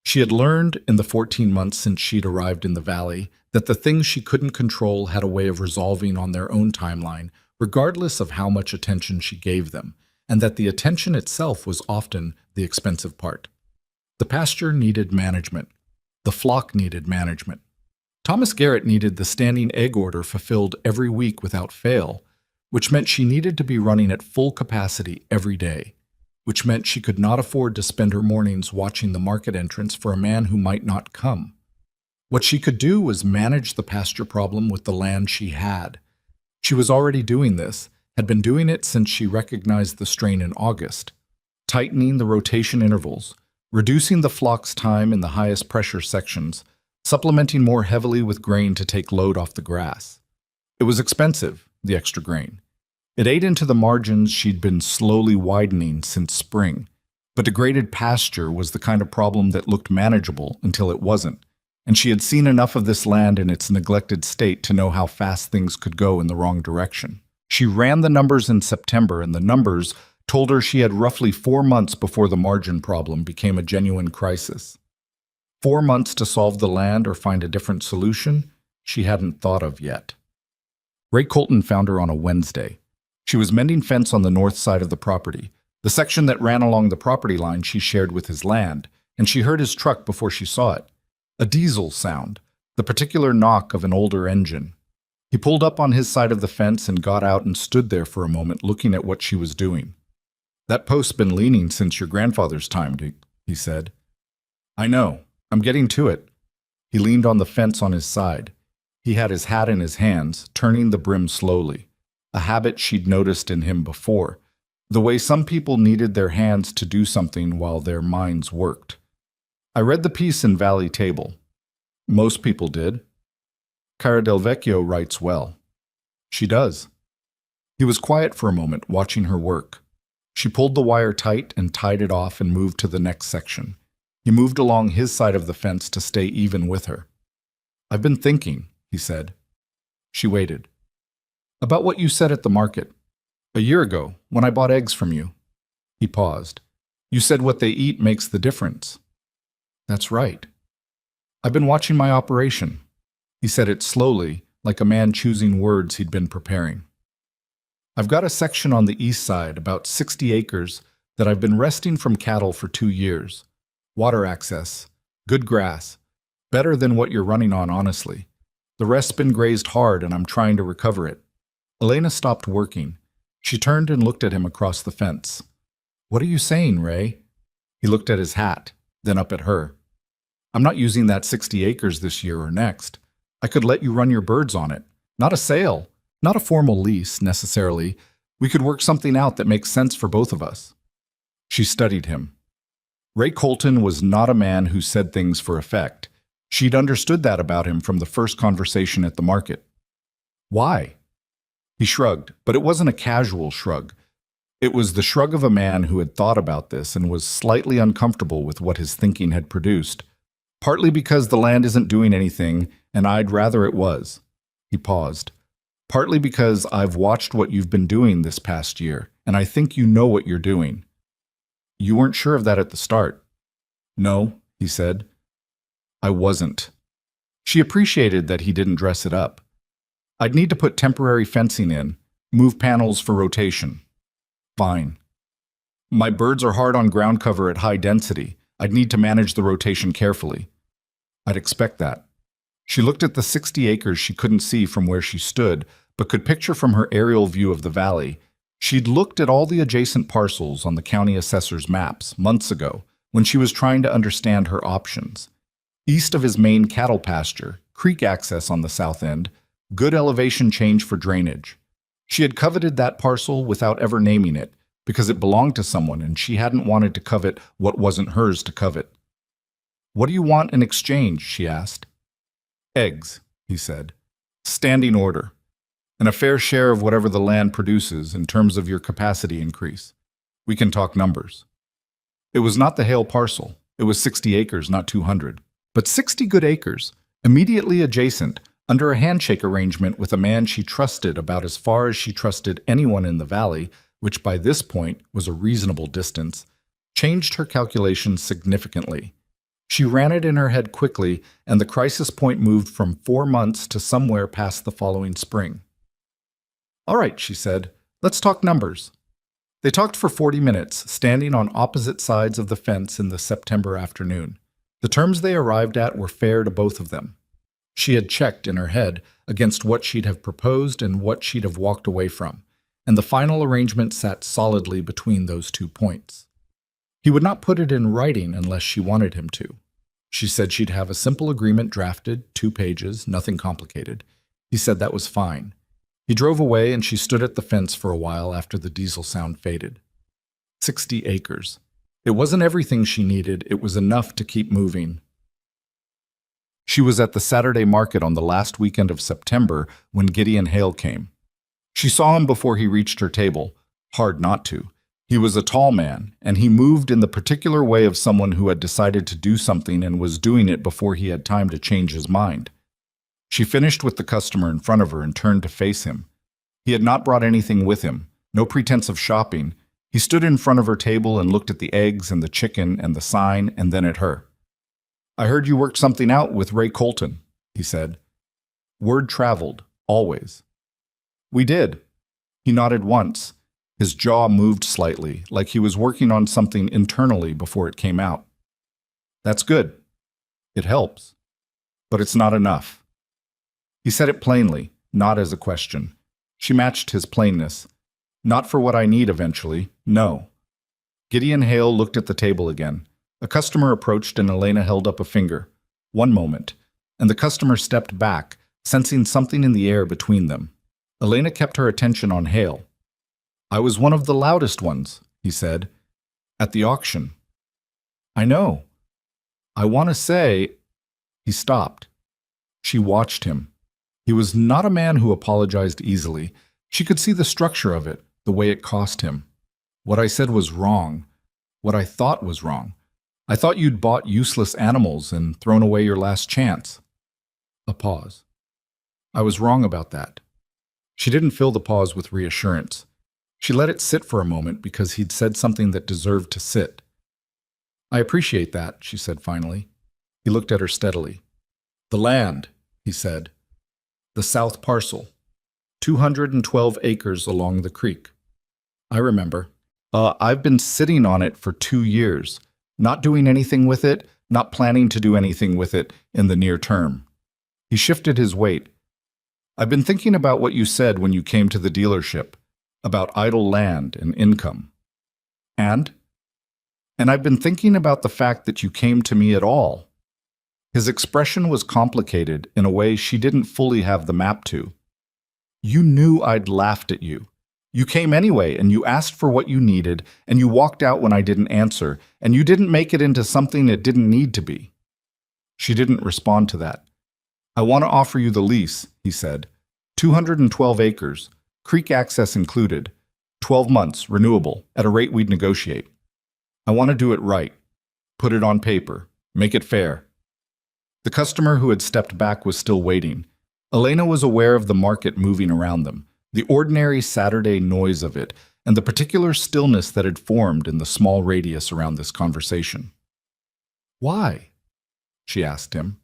She had learned in the 14 months since she'd arrived in the valley that the things she couldn't control had a way of resolving on their own timeline, regardless of how much attention she gave them, and that the attention itself was often the expensive part. The pasture needed management. The flock needed management. Thomas Garrett needed the standing egg order fulfilled every week without fail, which meant she needed to be running at full capacity every day, which meant she could not afford to spend her mornings watching the market entrance for a man who might not come. What she could do was manage the pasture problem with the land she had. She was already doing this, had been doing it since she recognized the strain in August, tightening the rotation intervals, reducing the flock's time in the highest pressure sections, supplementing more heavily with grain to take load off the grass. It was expensive, the extra grain. It ate into the margins she'd been slowly widening since spring, but degraded pasture was the kind of problem that looked manageable until it wasn't, and she had seen enough of this land in its neglected state to know how fast things could go in the wrong direction. She ran the numbers in September, and the numbers told her she had roughly 4 months before the margin problem became a genuine crisis. 4 months to solve the land or find a different solution she hadn't thought of yet. Ray Colton found her on a Wednesday. She was mending fence on the north side of the property, the section that ran along the property line she shared with his land, and she heard his truck before she saw it. A diesel sound, the particular knock of an older engine. He pulled up on his side of the fence and got out and stood there for a moment looking at what she was doing. "That post's been leaning since your grandfather's time," he said. "I know. I'm getting to it." He leaned on the fence on his side. He had his hat in his hands, turning the brim slowly. a habit she'd noticed in him before, the way some people needed their hands to do something while their minds worked. I read the piece in Valley Table. Most people did. Cara Del Vecchio writes well. She does. He was quiet for a moment, watching her work. She pulled the wire tight and tied it off and moved to the next section. He moved along his side of the fence to stay even with her. "I've been thinking," he said. She waited. "About what you said at the market. A year ago, when I bought eggs from you." He paused. "You said what they eat makes the difference." "That's right." "I've been watching my operation." He said it slowly, like a man choosing words he'd been preparing. "I've got a section on the east side, about 60 acres, that I've been wresting from cattle for 2 years. Water access, good grass, better than what you're running on, honestly. The rest's been grazed hard and I'm trying to recover it." Elena stopped working. She turned and looked at him across the fence. "What are you saying, Ray?" He looked at his hat, then up at her. "I'm not using that 60 acres this year or next. I could let you run your birds on it. Not a sale, not a formal lease, necessarily. We could work something out that makes sense for both of us." She studied him. Ray Colton was not a man who said things for effect. She'd understood that about him from the first conversation at the market. "Why?" He shrugged, but it wasn't a casual shrug. It was the shrug of a man who had thought about this and was slightly uncomfortable with what his thinking had produced. "Partly because the land isn't doing anything, and I'd rather it was." He paused. "Partly because I've watched what you've been doing this past year, and I think you know what you're doing." "You weren't sure of that at the start." "No," he said. "I wasn't." She appreciated that he didn't dress it up. "I'd need to put temporary fencing in, move panels for rotation." "Fine." "My birds are hard on ground cover at high density. I'd need to manage the rotation carefully." "I'd expect that." She looked at the 60 acres she couldn't see from where she stood, but could picture from her aerial view of the valley. She'd looked at all the adjacent parcels on the county assessor's maps months ago when she was trying to understand her options. East of his main cattle pasture, creek access on the south end, good elevation change for drainage. She had coveted that parcel without ever naming it, because it belonged to someone and she hadn't wanted to covet what wasn't hers to covet. "What do you want in exchange?" she asked. "Eggs," he said. "Standing order. And a fair share of whatever the land produces in terms of your capacity increase. We can talk numbers." It was not the Hale parcel. It was 60 acres, not 200. But 60 good acres, immediately adjacent, under a handshake arrangement with a man she trusted about as far as she trusted anyone in the valley, which by this point was a reasonable distance, changed her calculations significantly. She ran it in her head quickly, and the crisis point moved from 4 months to somewhere past the following spring. "All right," she said, "let's talk numbers." They talked for 40 minutes, standing on opposite sides of the fence in the September afternoon. The terms they arrived at were fair to both of them. She had checked in her head against what she'd have proposed and what she'd have walked away from, and the final arrangement sat solidly between those 2 points. He would not put it in writing unless she wanted him to. She said she'd have a simple agreement drafted, 2 pages, nothing complicated. He said that was fine. He drove away and she stood at the fence for a while after the diesel sound faded. 60 acres. It wasn't everything she needed, it was enough to keep moving. She was at the Saturday market on the last weekend of September when Gideon Hale came. She saw him before he reached her table. Hard not to. He was a tall man, and he moved in the particular way of someone who had decided to do something and was doing it before he had time to change his mind. She finished with the customer in front of her and turned to face him. He had not brought anything with him, no pretense of shopping. He stood in front of her table and looked at the eggs and the chicken and the sign and then at her. "I heard you worked something out with Ray Colton," he said. Word traveled, always. "We did." He nodded once. His jaw moved slightly, like he was working on something internally before it came out. "That's good. It helps. But it's not enough." He said it plainly, not as a question. She matched his plainness. "Not for what I need eventually, no." Gideon Hale looked at the table again. A customer approached and Elena held up a finger. One moment, and the customer stepped back, sensing something in the air between them. Elena kept her attention on Hale. I was one of the loudest ones, he said, at the auction. I know. I want to say... He stopped. She watched him. He was not a man who apologized easily. She could see the structure of it, the way it cost him. What I said was wrong. What I thought was wrong. I thought you'd bought useless animals and thrown away your last chance. A pause. I was wrong about that. She didn't fill the pause with reassurance. She let it sit for a moment because he'd said something that deserved to sit. I appreciate that, she said finally. He looked at her steadily. The land, he said. The south parcel. 212 acres along the creek. I remember. I've been sitting on it for 2 years, not doing anything with it, not planning to do anything with it in the near term. He shifted his weight. I've been thinking about what you said when you came to the dealership, about idle land and income. And I've been thinking about the fact that you came to me at all. His expression was complicated in a way she didn't fully have the map to. You knew I'd laughed at you. You came anyway, and you asked for what you needed, and you walked out when I didn't answer, and you didn't make it into something it didn't need to be. She didn't respond to that. I want to offer you the lease, he said. 212 acres, creek access included, 12 months, renewable, at a rate we'd negotiate. I want to do it right. Put it on paper. Make it fair. The customer who had stepped back was still waiting. Elena was aware of the market moving around them, the ordinary Saturday noise of it, and the particular stillness that had formed in the small radius around this conversation. Why? She asked him.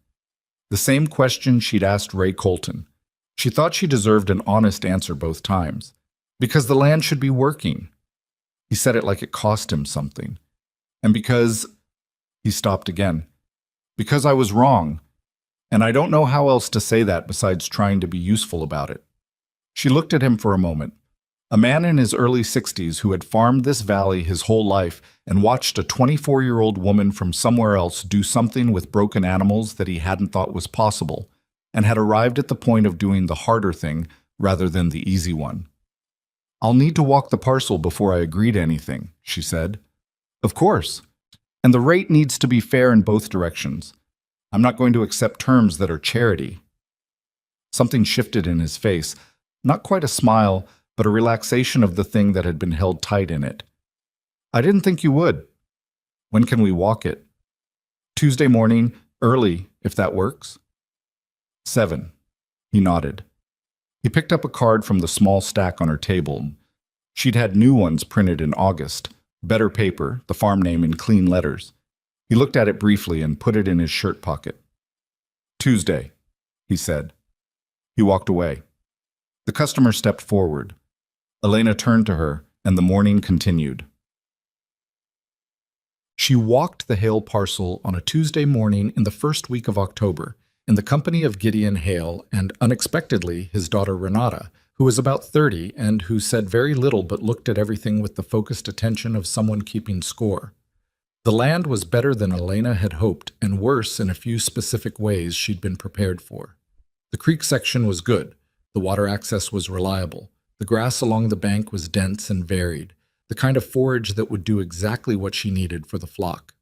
The same question she'd asked Ray Colton. She thought she deserved an honest answer both times. Because the land should be working. He said it like it cost him something. And because... He stopped again. Because I was wrong. And I don't know how else to say that besides trying to be useful about it. She looked at him for a moment. A man in his early 60s who had farmed this valley his whole life and watched a 24-year-old woman from somewhere else do something with broken animals that he hadn't thought was possible, and had arrived at the point of doing the harder thing rather than the easy one. I'll need to walk the parcel before I agree to anything, she said. Of course. And the rate needs to be fair in both directions. I'm not going to accept terms that are charity. Something shifted in his face, not quite a smile, but a relaxation of the thing that had been held tight in it. I didn't think you would. When can we walk it? Tuesday morning, early, if that works. 7. He nodded. He picked up a card from the small stack on her table. She'd had new ones printed in August, better paper, the farm name in clean letters. He looked at it briefly and put it in his shirt pocket. Tuesday, he said. He walked away. The customer stepped forward. Elena turned to her, and the morning continued. She walked the Hale parcel on a Tuesday morning in the first week of October, in the company of Gideon Hale and, unexpectedly, his daughter Renata, who was about 30 and who said very little but looked at everything with the focused attention of someone keeping score. The land was better than Elena had hoped, and worse in a few specific ways she'd been prepared for. The creek section was good. The water access was reliable. The grass along the bank was dense and varied, the kind of forage that would do exactly what she needed for the flock.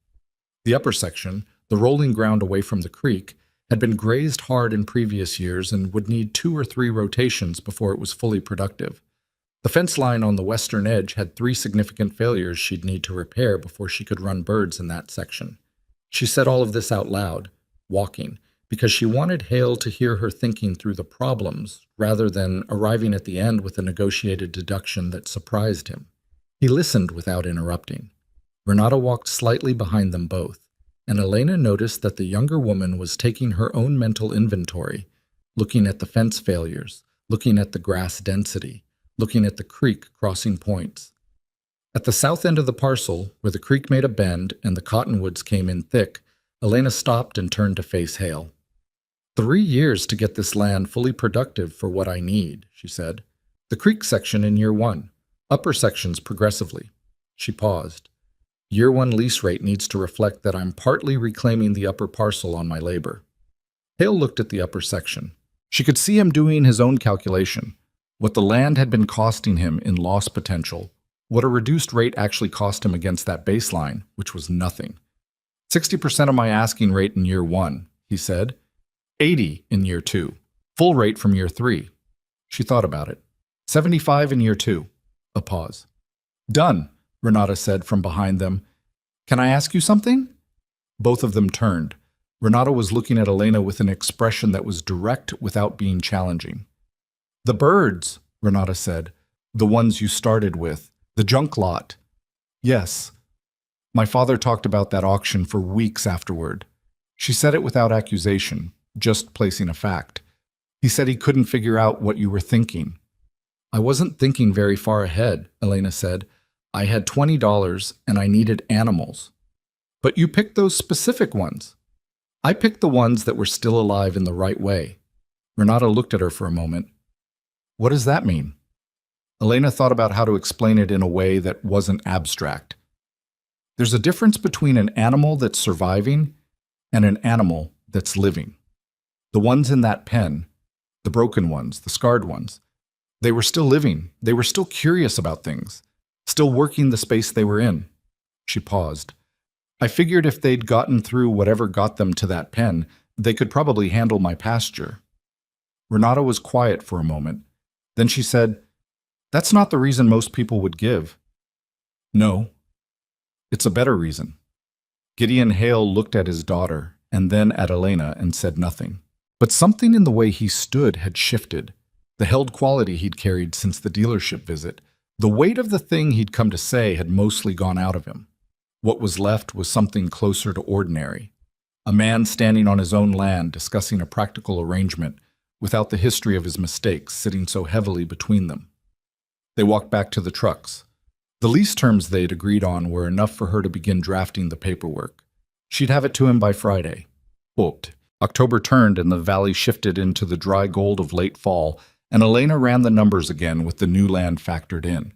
The upper section, the rolling ground away from the creek, had been grazed hard in previous years and would need 2 or 3 rotations before it was fully productive. The fence line on the western edge had 3 significant failures she'd need to repair before she could run birds in that section. She said all of this out loud, walking, because she wanted Hale to hear her thinking through the problems, rather than arriving at the end with a negotiated deduction that surprised him. He listened without interrupting. Renata walked slightly behind them both, and Elena noticed that the younger woman was taking her own mental inventory, looking at the fence failures, looking at the grass density, looking at the creek crossing points. At the south end of the parcel, where the creek made a bend and the cottonwoods came in thick, Elena stopped and turned to face Hale. 3 years to get this land fully productive for what I need, she said. The creek section in year 1, upper sections progressively. She paused. Year 1 lease rate needs to reflect that I'm partly reclaiming the upper parcel on my labor. Hale looked at the upper section. She could see him doing his own calculation. What the land had been costing him in loss potential, what a reduced rate actually cost him against that baseline, which was nothing. 60% of my asking rate in year 1, he said. 80 in year 2. Full rate from year 3. She thought about it. 75 in year 2. A pause. Done, Renata said from behind them. Can I ask you something? Both of them turned. Renata was looking at Elena with an expression that was direct without being challenging. The birds, Renata said. The ones you started with. The junk lot. Yes. My father talked about that auction for weeks afterward. She said it without accusation, just placing a fact. He said he couldn't figure out what you were thinking. I wasn't thinking very far ahead, Elena said. I had $20 and I needed animals. But you picked those specific ones. I picked the ones that were still alive in the right way. Renata looked at her for a moment. What does that mean? Elena thought about how to explain it in a way that wasn't abstract. There's a difference between an animal that's surviving and an animal that's living. The ones in that pen, the broken ones, the scarred ones, they were still living. They were still curious about things, still working the space they were in. She paused. I figured if they'd gotten through whatever got them to that pen, they could probably handle my pasture. Renata was quiet for a moment. Then she said, That's not the reason most people would give. No. It's a better reason. Gideon Hale looked at his daughter and then at Elena and said nothing. But something in the way he stood had shifted. The held quality he'd carried since the dealership visit, the weight of the thing he'd come to say had mostly gone out of him. What was left was something closer to ordinary. A man standing on his own land discussing a practical arrangement without the history of his mistakes sitting so heavily between them. They walked back to the trucks. The lease terms they'd agreed on were enough for her to begin drafting the paperwork. She'd have it to him by Friday. Hoped. October turned and the valley shifted into the dry gold of late fall, and Elena ran the numbers again with the new land factored in.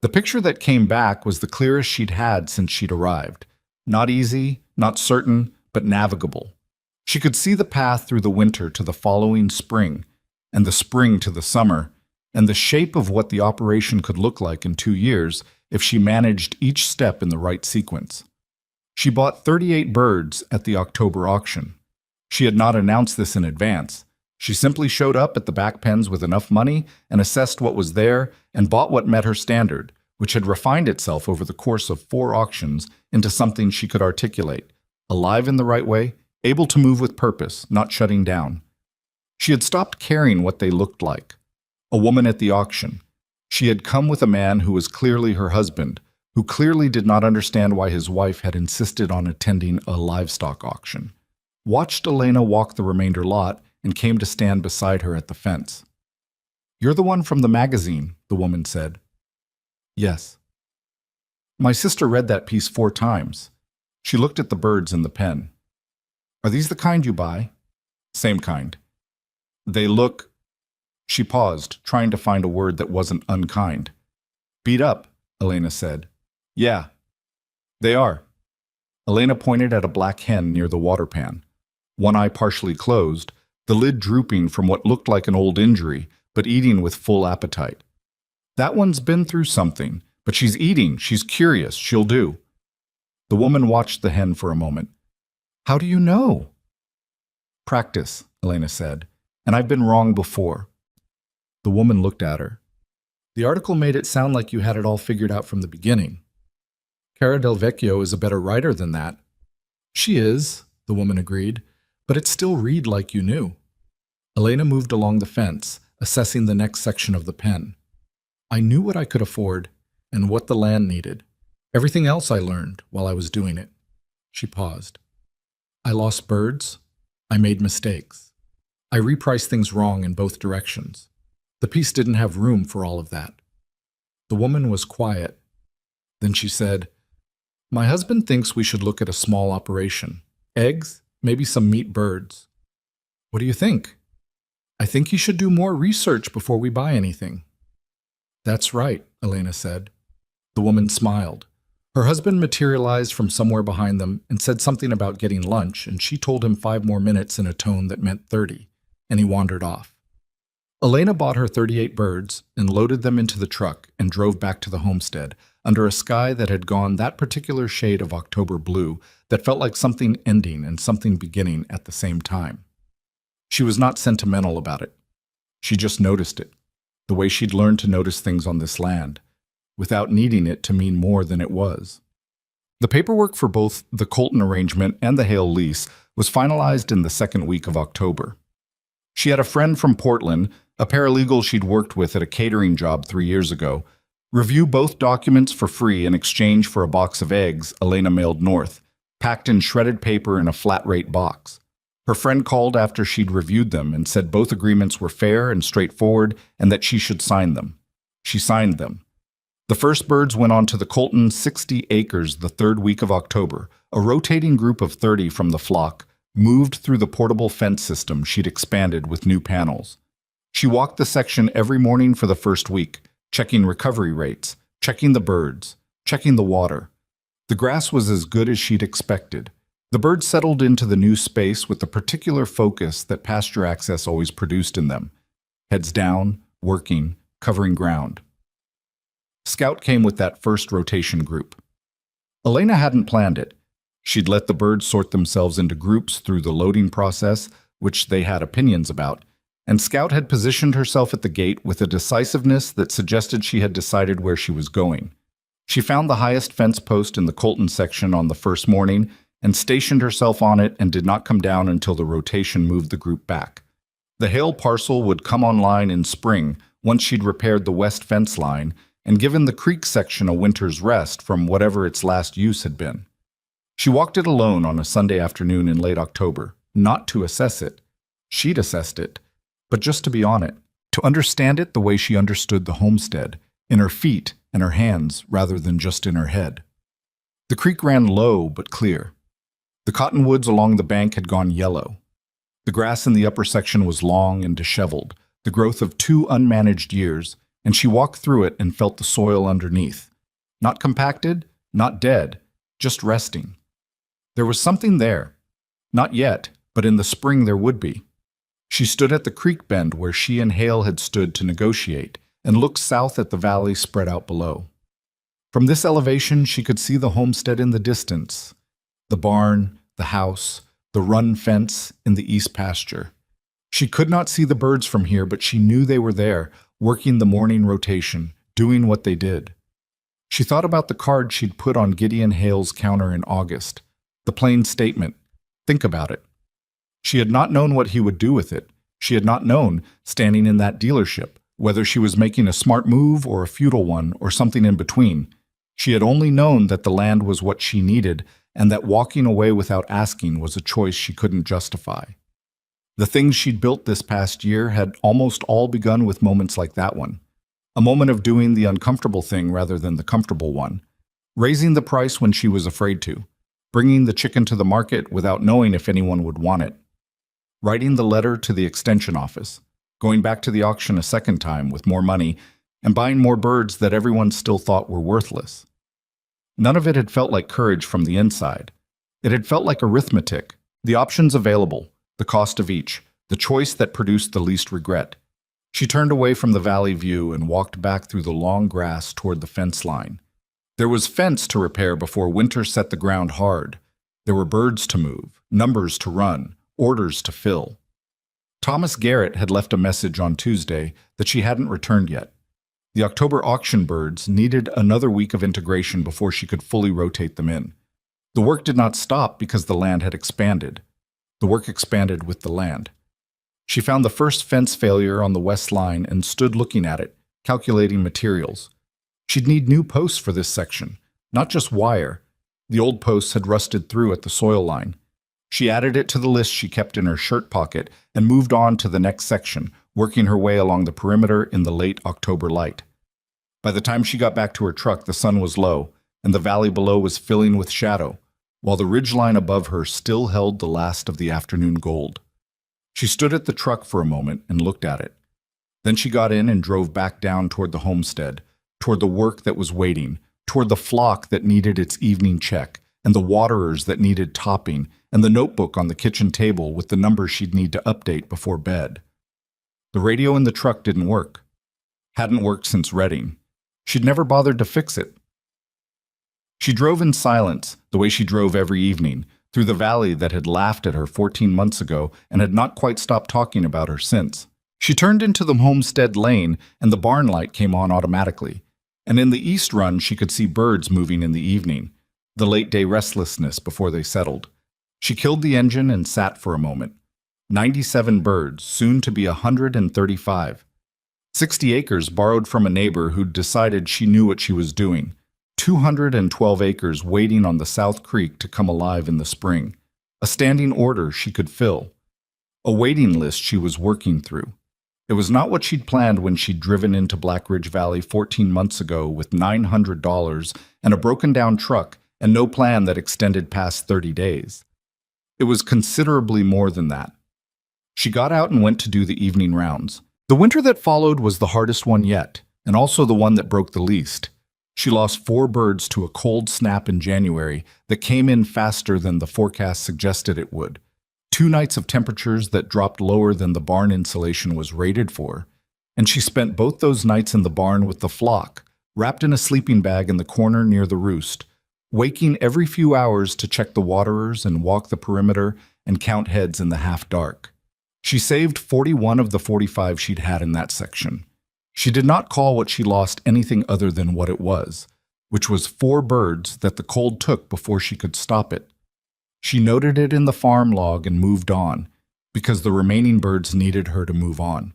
The picture that came back was the clearest she'd had since she'd arrived. Not easy, not certain, but navigable. She could see the path through the winter to the following spring, and the spring to the summer, and the shape of what the operation could look like in 2 years if she managed each step in the right sequence. She bought 38 birds at the October auction. She had not announced this in advance. She simply showed up at the back pens with enough money and assessed what was there and bought what met her standard, which had refined itself over the course of 4 auctions into something she could articulate, alive in the right way, able to move with purpose, not shutting down. She had stopped caring what they looked like. A woman at the auction. She had come with a man who was clearly her husband, who clearly did not understand why his wife had insisted on attending a livestock auction. Watched Elena walk the remainder lot and came to stand beside her at the fence. You're the one from the magazine, the woman said. Yes. My sister read that piece 4 times. She looked at the birds in the pen. Are these the kind you buy? Same kind. They look... She paused, trying to find a word that wasn't unkind. Beat up, Elena said. Yeah. They are. Elena pointed at a black hen near the water pan. One eye partially closed, the lid drooping from what looked like an old injury, but eating with full appetite. That one's been through something, but she's eating, she's curious, she'll do. The woman watched the hen for a moment. How do you know? Practice, Elena said, and I've been wrong before. The woman looked at her. The article made it sound like you had it all figured out from the beginning. Cara Del Vecchio is a better writer than that. She is, the woman agreed, but it still read like you knew. Elena moved along the fence, assessing the next section of the pen. I knew what I could afford and what the land needed. Everything else I learned while I was doing it. She paused. I lost birds. I made mistakes. I repriced things wrong in both directions. The piece didn't have room for all of that. The woman was quiet. Then she said, My husband thinks we should look at a small operation. Eggs, maybe some meat birds. What do you think? I think he should do more research before we buy anything. That's right, Elena said. The woman smiled. Her husband materialized from somewhere behind them and said something about getting lunch, and she told him 5 more minutes in a tone that meant 30, and he wandered off. Elena bought her 38 birds and loaded them into the truck and drove back to the homestead under a sky that had gone that particular shade of October blue that felt like something ending and something beginning at the same time. She was not sentimental about it. She just noticed it, the way she'd learned to notice things on this land, without needing it to mean more than it was. The paperwork for both the Colton arrangement and the Hale lease was finalized in the second week of October. She had a friend from Portland, a paralegal she'd worked with at a catering job 3 years ago, review both documents for free in exchange for a box of eggs Elena mailed north, packed in shredded paper in a flat-rate box. Her friend called after she'd reviewed them and said both agreements were fair and straightforward and that she should sign them. She signed them. The first birds went on to the Colton 60 acres the third week of October. A rotating group of 30 from the flock moved through the portable fence system she'd expanded with new panels. She walked the section every morning for the first week, checking recovery rates, checking the birds, checking the water. The grass was as good as she'd expected. The birds settled into the new space with the particular focus that pasture access always produced in them. Heads down, working, covering ground. Scout came with that first rotation group. Elena hadn't planned it. She'd let the birds sort themselves into groups through the loading process, which they had opinions about, and Scout had positioned herself at the gate with a decisiveness that suggested she had decided where she was going. She found the highest fence post in the Colton section on the first morning and stationed herself on it and did not come down until the rotation moved the group back. The Hale parcel would come online in spring once she'd repaired the west fence line and given the creek section a winter's rest from whatever its last use had been. She walked it alone on a Sunday afternoon in late October, not to assess it. She'd assessed it, but just to be on it, to understand it the way she understood the homestead, in her feet and her hands rather than just in her head. The creek ran low but clear. The cottonwoods along the bank had gone yellow. The grass in the upper section was long and disheveled, the growth of 2 unmanaged years, and she walked through it and felt the soil underneath. Not compacted, not dead, just resting. There was something there. Not yet, but in the spring there would be. She stood at the creek bend where she and Hale had stood to negotiate and looked south at the valley spread out below. From this elevation, she could see the homestead in the distance, the barn, the house, the run fence in the east pasture. She could not see the birds from here, but she knew they were there, working the morning rotation, doing what they did. She thought about the card she'd put on Gideon Hale's counter in August, the plain statement, "Think about it." She had not known what he would do with it. She had not known, standing in that dealership, whether she was making a smart move or a futile one or something in between. She had only known that the land was what she needed and that walking away without asking was a choice she couldn't justify. The things she'd built this past year had almost all begun with moments like that one. A moment of doing the uncomfortable thing rather than the comfortable one. Raising the price when she was afraid to. Bringing the chicken to the market without knowing if anyone would want it. Writing the letter to the extension office. Going back to the auction a second time with more money and buying more birds that everyone still thought were worthless. None of it had felt like courage from the inside. It had felt like arithmetic, the options available, the cost of each, the choice that produced the least regret. She turned away from the valley view and walked back through the long grass toward the fence line. There was fence to repair before winter set the ground hard. There were birds to move, numbers to run, orders to fill. Thomas Garrett had left a message on Tuesday that she hadn't returned yet. The October auction birds needed another week of integration before she could fully rotate them in. The work did not stop because the land had expanded. The work expanded with the land. She found the first fence failure on the west line and stood looking at it, calculating materials. She'd need new posts for this section, not just wire. The old posts had rusted through at the soil line. She added it to the list she kept in her shirt pocket and moved on to the next section, working her way along the perimeter in the late October light. By the time she got back to her truck, the sun was low, and the valley below was filling with shadow, while the ridgeline above her still held the last of the afternoon gold. She stood at the truck for a moment and looked at it. Then she got in and drove back down toward the homestead, toward the work that was waiting, toward the flock that needed its evening check, and the waterers that needed topping, and the notebook on the kitchen table with the numbers she'd need to update before bed. The radio in the truck didn't work. Hadn't worked since Reading. She'd never bothered to fix it. She drove in silence, the way she drove every evening, through the valley that had laughed at her 14 months ago and had not quite stopped talking about her since. She turned into the homestead lane, and the barn light came on automatically. And in the east run, she could see birds moving in the evening, the late-day restlessness before they settled. She killed the engine and sat for a moment. 97 birds, soon to be 135. 60 acres borrowed from a neighbor who'd decided she knew what she was doing. 212 acres waiting on the South Creek to come alive in the spring. A standing order she could fill. A waiting list she was working through. It was not what she'd planned when she'd driven into Black Ridge Valley 14 months ago with $900 and a broken-down truck and no plan that extended past 30 days. It was considerably more than that. She got out and went to do the evening rounds. The winter that followed was the hardest one yet, and also the one that broke the least. She lost 4 birds to a cold snap in January that came in faster than the forecast suggested it would. 2 nights of temperatures that dropped lower than the barn insulation was rated for, and she spent both those nights in the barn with the flock, wrapped in a sleeping bag in the corner near the roost, waking every few hours to check the waterers and walk the perimeter and count heads in the half-dark. She saved 41 of the 45 she'd had in that section. She did not call what she lost anything other than what it was, which was 4 birds that the cold took before she could stop it. She noted it in the farm log and moved on, because the remaining birds needed her to move on.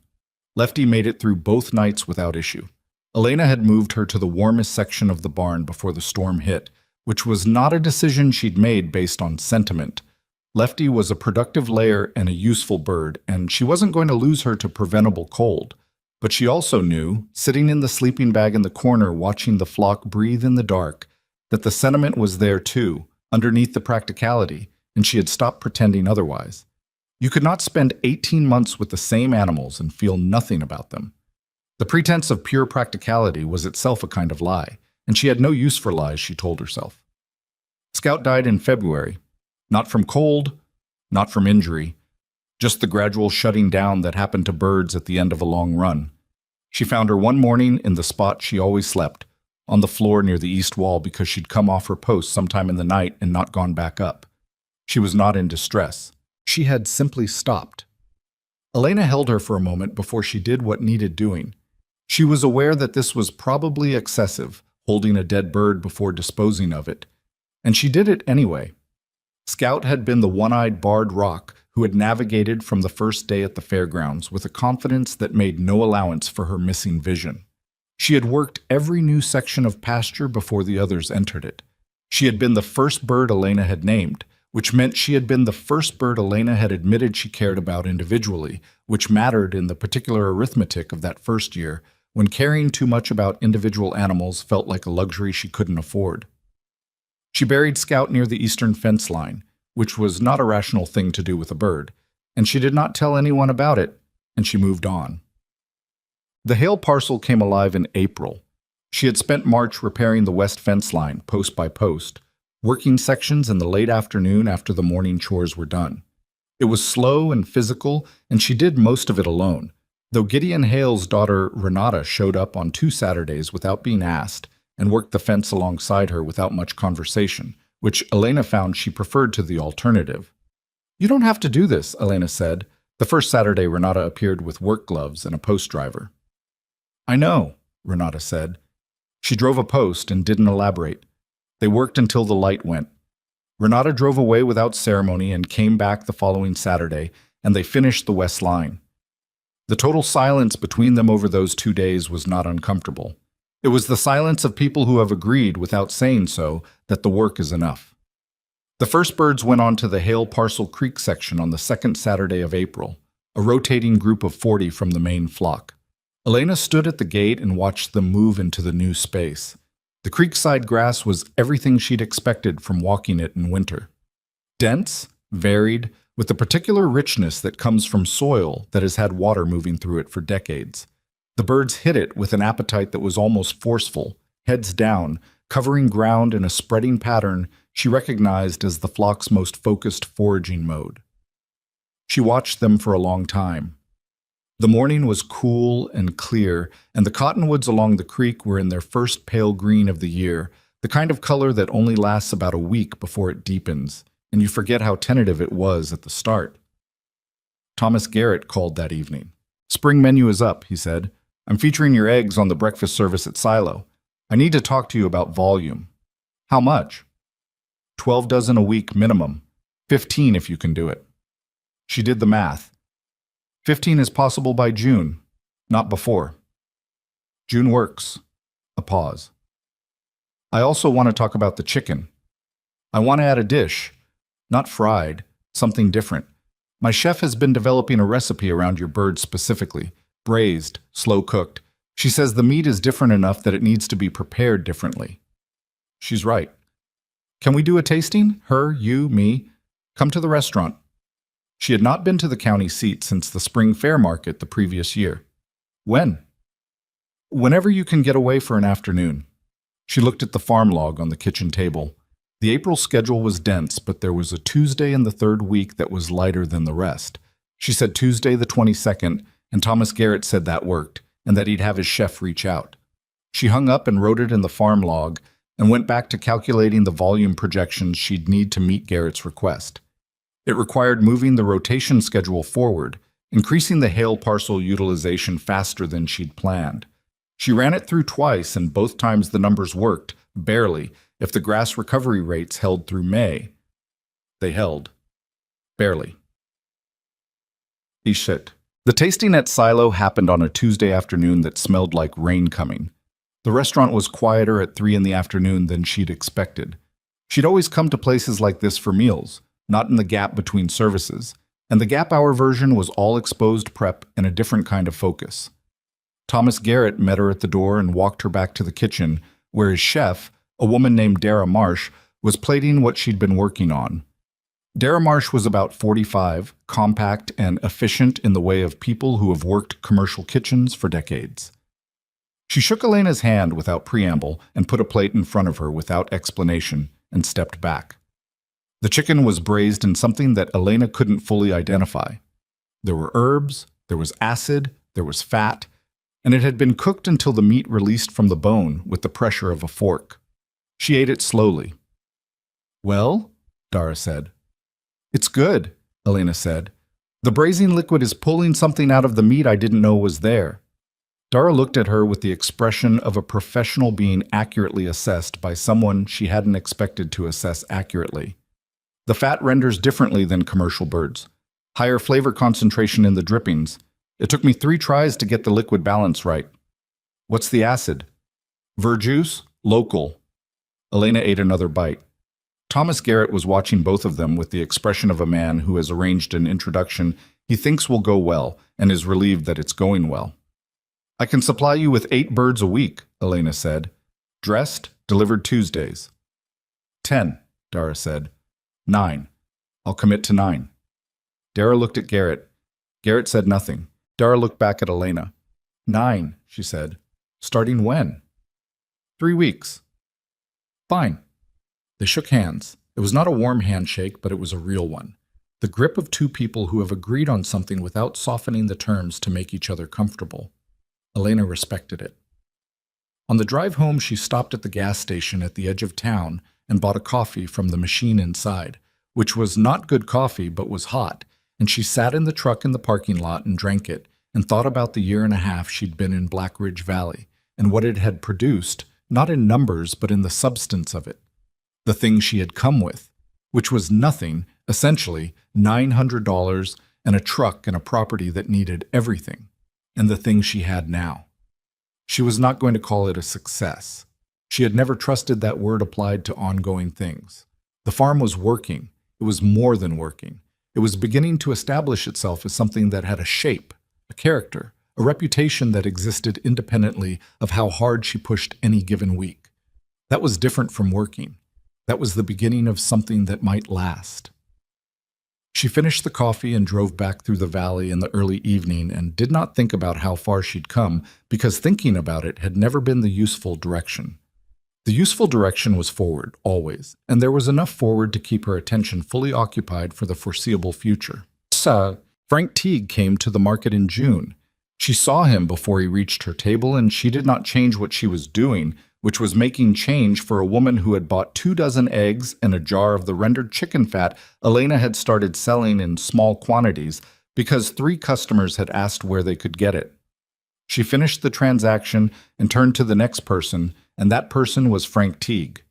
Lefty made it through both nights without issue. Elena had moved her to the warmest section of the barn before the storm hit, which was not a decision she'd made based on sentiment. Lefty was a productive layer and a useful bird, and she wasn't going to lose her to preventable cold. But she also knew, sitting in the sleeping bag in the corner watching the flock breathe in the dark, that the sentiment was there too, underneath the practicality, and she had stopped pretending otherwise. You could not spend 18 months with the same animals and feel nothing about them. The pretense of pure practicality was itself a kind of lie, and she had no use for lies, she told herself. Scout died in February. Not from cold, not from injury, just the gradual shutting down that happened to birds at the end of a long run. She found her one morning in the spot she always slept, on the floor near the east wall because she'd come off her post sometime in the night and not gone back up. She was not in distress. She had simply stopped. Elena held her for a moment before she did what needed doing. She was aware that this was probably excessive, holding a dead bird before disposing of it, and she did it anyway. Scout had been the one-eyed barred rock who had navigated from the first day at the fairgrounds with a confidence that made no allowance for her missing vision. She had worked every new section of pasture before the others entered it. She had been the first bird Elena had named, which meant she had been the first bird Elena had admitted she cared about individually, which mattered in the particular arithmetic of that first year, when caring too much about individual animals felt like a luxury she couldn't afford. She buried Scout near the eastern fence line, which was not a rational thing to do with a bird, and she did not tell anyone about it, and she moved on. The Hale parcel came alive in April. She had spent March repairing the west fence line, post by post, working sections in the late afternoon after the morning chores were done. It was slow and physical, and she did most of it alone, though Gideon Hale's daughter Renata showed up on 2 Saturdays without being asked, and worked the fence alongside her without much conversation, which Elena found she preferred to the alternative. "You don't have to do this," Elena said. The first Saturday, Renata appeared with work gloves and a post driver. "I know," Renata said. She drove a post and didn't elaborate. They worked until the light went. Renata drove away without ceremony and came back the following Saturday, and they finished the west line. The total silence between them over those 2 days was not uncomfortable. It was the silence of people who have agreed, without saying so, that the work is enough. The first birds went on to the Hale Parcel Creek section on the second Saturday of April, a rotating group of 40 from the main flock. Elena stood at the gate and watched them move into the new space. The creekside grass was everything she'd expected from walking it in winter. Dense, varied, with the particular richness that comes from soil that has had water moving through it for decades. The birds hit it with an appetite that was almost forceful, heads down, covering ground in a spreading pattern she recognized as the flock's most focused foraging mode. She watched them for a long time. The morning was cool and clear, and the cottonwoods along the creek were in their first pale green of the year, the kind of color that only lasts about a week before it deepens, and you forget how tentative it was at the start. Thomas Garrett called that evening. "Spring menu is up," he said. "I'm featuring your eggs on the breakfast service at Silo. I need to talk to you about volume." "How much?" 12 dozen a week minimum. 15 if you can do it. She did the math. 15 is possible by June, not before. June works. A pause. "I also want to talk about the chicken. I want to add a dish, not fried, something different. My chef has been developing a recipe around your bird specifically, braised, slow cooked. She says the meat is different enough that it needs to be prepared differently." She's right. "Can we do a tasting? Her, you, me? Come to the restaurant." She had not been to the county seat since the spring fair market the previous year. "When?" "Whenever you can get away for an afternoon." She looked at the farm log on the kitchen table. The April schedule was dense, but there was a Tuesday in the third week that was lighter than the rest. She said Tuesday the 22nd, and Thomas Garrett said that worked, and that he'd have his chef reach out. She hung up and wrote it in the farm log, and went back to calculating the volume projections she'd need to meet Garrett's request. It required moving the rotation schedule forward, increasing the hail parcel utilization faster than she'd planned. She ran it through twice, and both times the numbers worked, barely, if the grass recovery rates held through May. They held. Barely. Ishit. The tasting at Silo happened on a Tuesday afternoon that smelled like rain coming. The restaurant was quieter at 3 in the afternoon than she'd expected. She'd always come to places like this for meals, not in the gap between services, and the gap hour version was all exposed prep and a different kind of focus. Thomas Garrett met her at the door and walked her back to the kitchen, where his chef, a woman named Dara Marsh, was plating what she'd been working on. Dara Marsh was about 45, compact and efficient in the way of people who have worked commercial kitchens for decades. She shook Elena's hand without preamble and put a plate in front of her without explanation and stepped back. The chicken was braised in something that Elena couldn't fully identify. There were herbs, there was acid, there was fat, and it had been cooked until the meat released from the bone with the pressure of a fork. She ate it slowly. "Well?" Dara said. "It's good," Elena said. "The braising liquid is pulling something out of the meat I didn't know was there." Dara looked at her with the expression of a professional being accurately assessed by someone she hadn't expected to assess accurately. "The fat renders differently than commercial birds. Higher flavor concentration in the drippings. It took me 3 tries to get the liquid balance right." "What's the acid?" "Verjuice, local." Elena ate another bite. Thomas Garrett was watching both of them with the expression of a man who has arranged an introduction he thinks will go well and is relieved that it's going well. "I can supply you with 8 birds a week," Elena said. "Dressed, delivered Tuesdays." 10, Dara said. 9. I'll commit to 9. Dara looked at Garrett. Garrett said nothing. Dara looked back at Elena. 9, she said. "Starting when?" 3 weeks. "Fine." They shook hands. It was not a warm handshake, but it was a real one. The grip of 2 people who have agreed on something without softening the terms to make each other comfortable. Elena respected it. On the drive home, she stopped at the gas station at the edge of town and bought a coffee from the machine inside, which was not good coffee but was hot, and she sat in the truck in the parking lot and drank it and thought about the 1.5 years she'd been in Black Ridge Valley and what it had produced, not in numbers but in the substance of it. The thing she had come with, which was nothing, essentially $900 and a truck and a property that needed everything, and the thing she had now. She was not going to call it a success. She had never trusted that word applied to ongoing things. The farm was working. It was more than working. It was beginning to establish itself as something that had a shape, a character, a reputation that existed independently of how hard she pushed any given week. That was different from working. That was the beginning of something that might last. She finished the coffee and drove back through the valley in the early evening and did not think about how far she'd come because thinking about it had never been the useful direction. The useful direction was forward, always, and there was enough forward to keep her attention fully occupied for the foreseeable future. Frank Teague came to the market in June, She saw him before he reached her table, and she did not change what she was doing, which was making change for a woman who had bought 2 dozen eggs and a jar of the rendered chicken fat Elena had started selling in small quantities because 3 customers had asked where they could get it. She finished the transaction and turned to the next person, and that person was Frank Teague.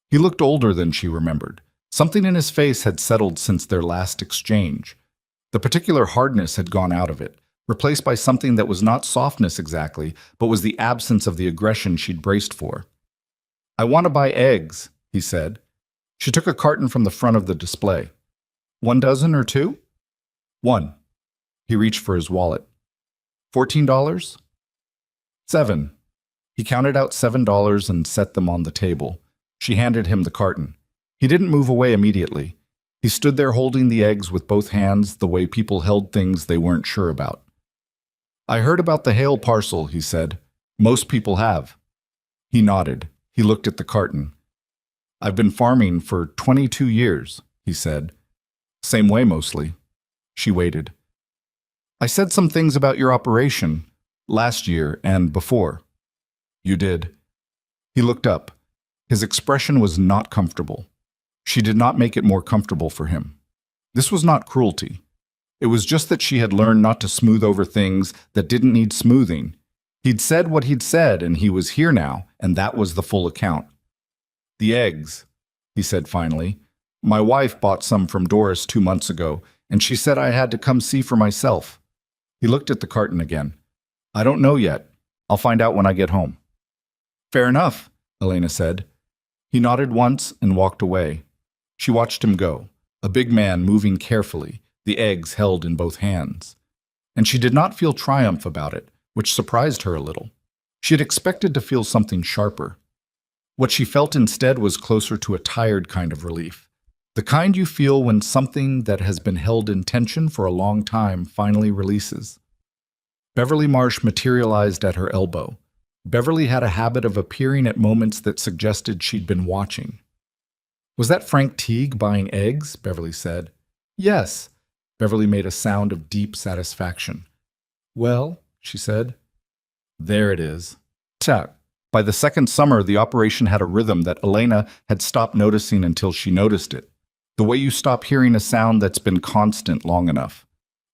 He looked older than she remembered. Something in his face had settled since their last exchange. The particular hardness had gone out of it, replaced by something that was not softness exactly, but was the absence of the aggression she'd braced for. "I want to buy eggs," he said. She took a carton from the front of the display. 1 dozen or 2? 1. He reached for his wallet. $14? 7. He counted out $7 and set them on the table. She handed him the carton. He didn't move away immediately. He stood there holding the eggs with both hands, the way people held things they weren't sure about. "I heard about the Hale parcel," he said. "Most people have." He nodded. He looked at the carton. "I've been farming for 22 years, he said. "Same way mostly." She waited. "I said some things about your operation, last year and before." "You did." He looked up. His expression was not comfortable. She did not make it more comfortable for him. This was not cruelty. It was just that she had learned not to smooth over things that didn't need smoothing. He'd said what he'd said, and he was here now, and that was the full account. "The eggs," he said finally. "My wife bought some from Doris 2 months ago, and she said I had to come see for myself." He looked at the carton again. "I don't know yet. I'll find out when I get home." "Fair enough," Elena said. He nodded once and walked away. She watched him go, a big man moving carefully, the eggs held in both hands. And she did not feel triumph about it, which surprised her a little. She had expected to feel something sharper. What she felt instead was closer to a tired kind of relief, the kind you feel when something that has been held in tension for a long time finally releases. Beverly Marsh materialized at her elbow. Beverly had a habit of appearing at moments that suggested she'd been watching. "Was that Frank Teague buying eggs?" Beverly said. "Yes." Beverly made a sound of deep satisfaction. "Well," she said. "There it is." Tuck. By the second summer, the operation had a rhythm that Elena had stopped noticing until she noticed it. The way you stop hearing a sound that's been constant long enough.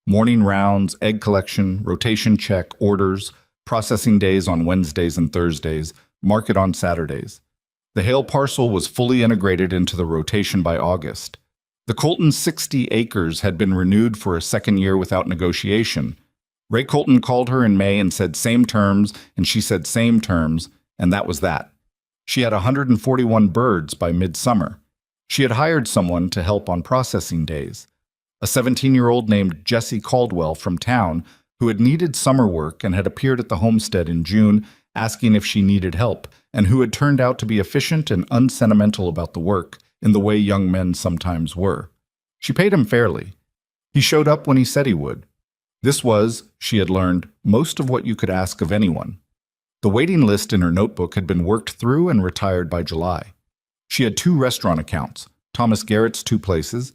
Morning rounds, egg collection, rotation check, orders, processing days on Wednesdays and Thursdays, market on Saturdays. The Hale parcel was fully integrated into the rotation by August. The Colton 60 acres had been renewed for a second year without negotiation. Ray Colton called her in May and said same terms, and she said same terms, and that was that. She had 141 birds by midsummer. She had hired someone to help on processing days. A 17-year-old named Jesse Caldwell from town who had needed summer work and had appeared at the homestead in June asking if she needed help, and who had turned out to be efficient and unsentimental about the work, in the way young men sometimes were. She paid him fairly. He showed up when he said he would. This was, she had learned, most of what you could ask of anyone. The waiting list in her notebook had been worked through and retired by July. She had 2 restaurant accounts, Thomas Garrett's 2 places,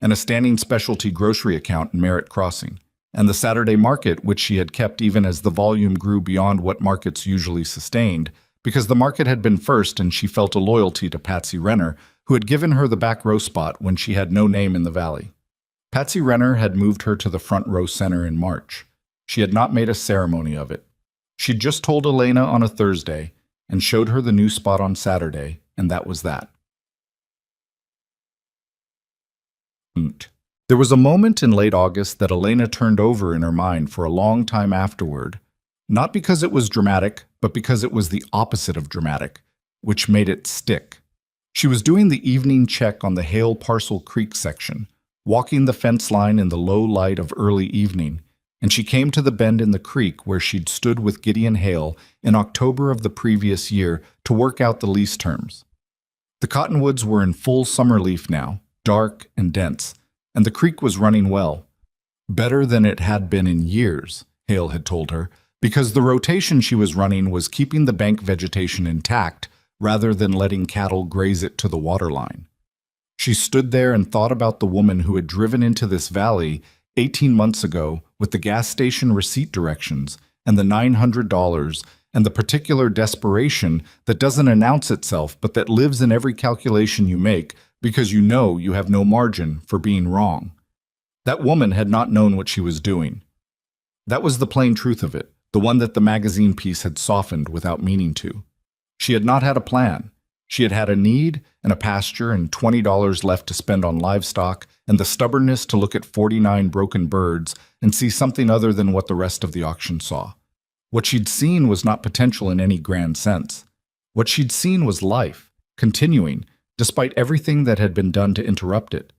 and a standing specialty grocery account in Merritt Crossing, and the Saturday market, which she had kept even as the volume grew beyond what markets usually sustained, because the market had been first and she felt a loyalty to Patsy Renner, who had given her the back row spot when she had no name in the valley. Patsy Renner had moved her to the front row center in March. She had not made a ceremony of it. She'd just told Elena on a Thursday and showed her the new spot on Saturday, and that was that. There was a moment in late August that Elena turned over in her mind for a long time afterward, not because it was dramatic, but because it was the opposite of dramatic, which made it stick. She was doing the evening check on the Hale Parcel Creek section, walking the fence line in the low light of early evening, and she came to the bend in the creek where she'd stood with Gideon Hale in October of the previous year to work out the lease terms. The cottonwoods were in full summer leaf now, dark and dense, and the creek was running well. Better than it had been in years, Hale had told her, because the rotation she was running was keeping the bank vegetation intact rather than letting cattle graze it to the waterline. She stood there and thought about the woman who had driven into this valley 18 months ago with the gas station receipt directions and the $900 and the particular desperation that doesn't announce itself but that lives in every calculation you make because you know you have no margin for being wrong. That woman had not known what she was doing. That was the plain truth of it, the one that the magazine piece had softened without meaning to. She had not had a plan. She had had a need and a pasture and $20 left to spend on livestock and the stubbornness to look at 49 broken birds and see something other than what the rest of the auction saw. What she'd seen was not potential in any grand sense. What she'd seen was life, continuing, despite everything that had been done to interrupt it.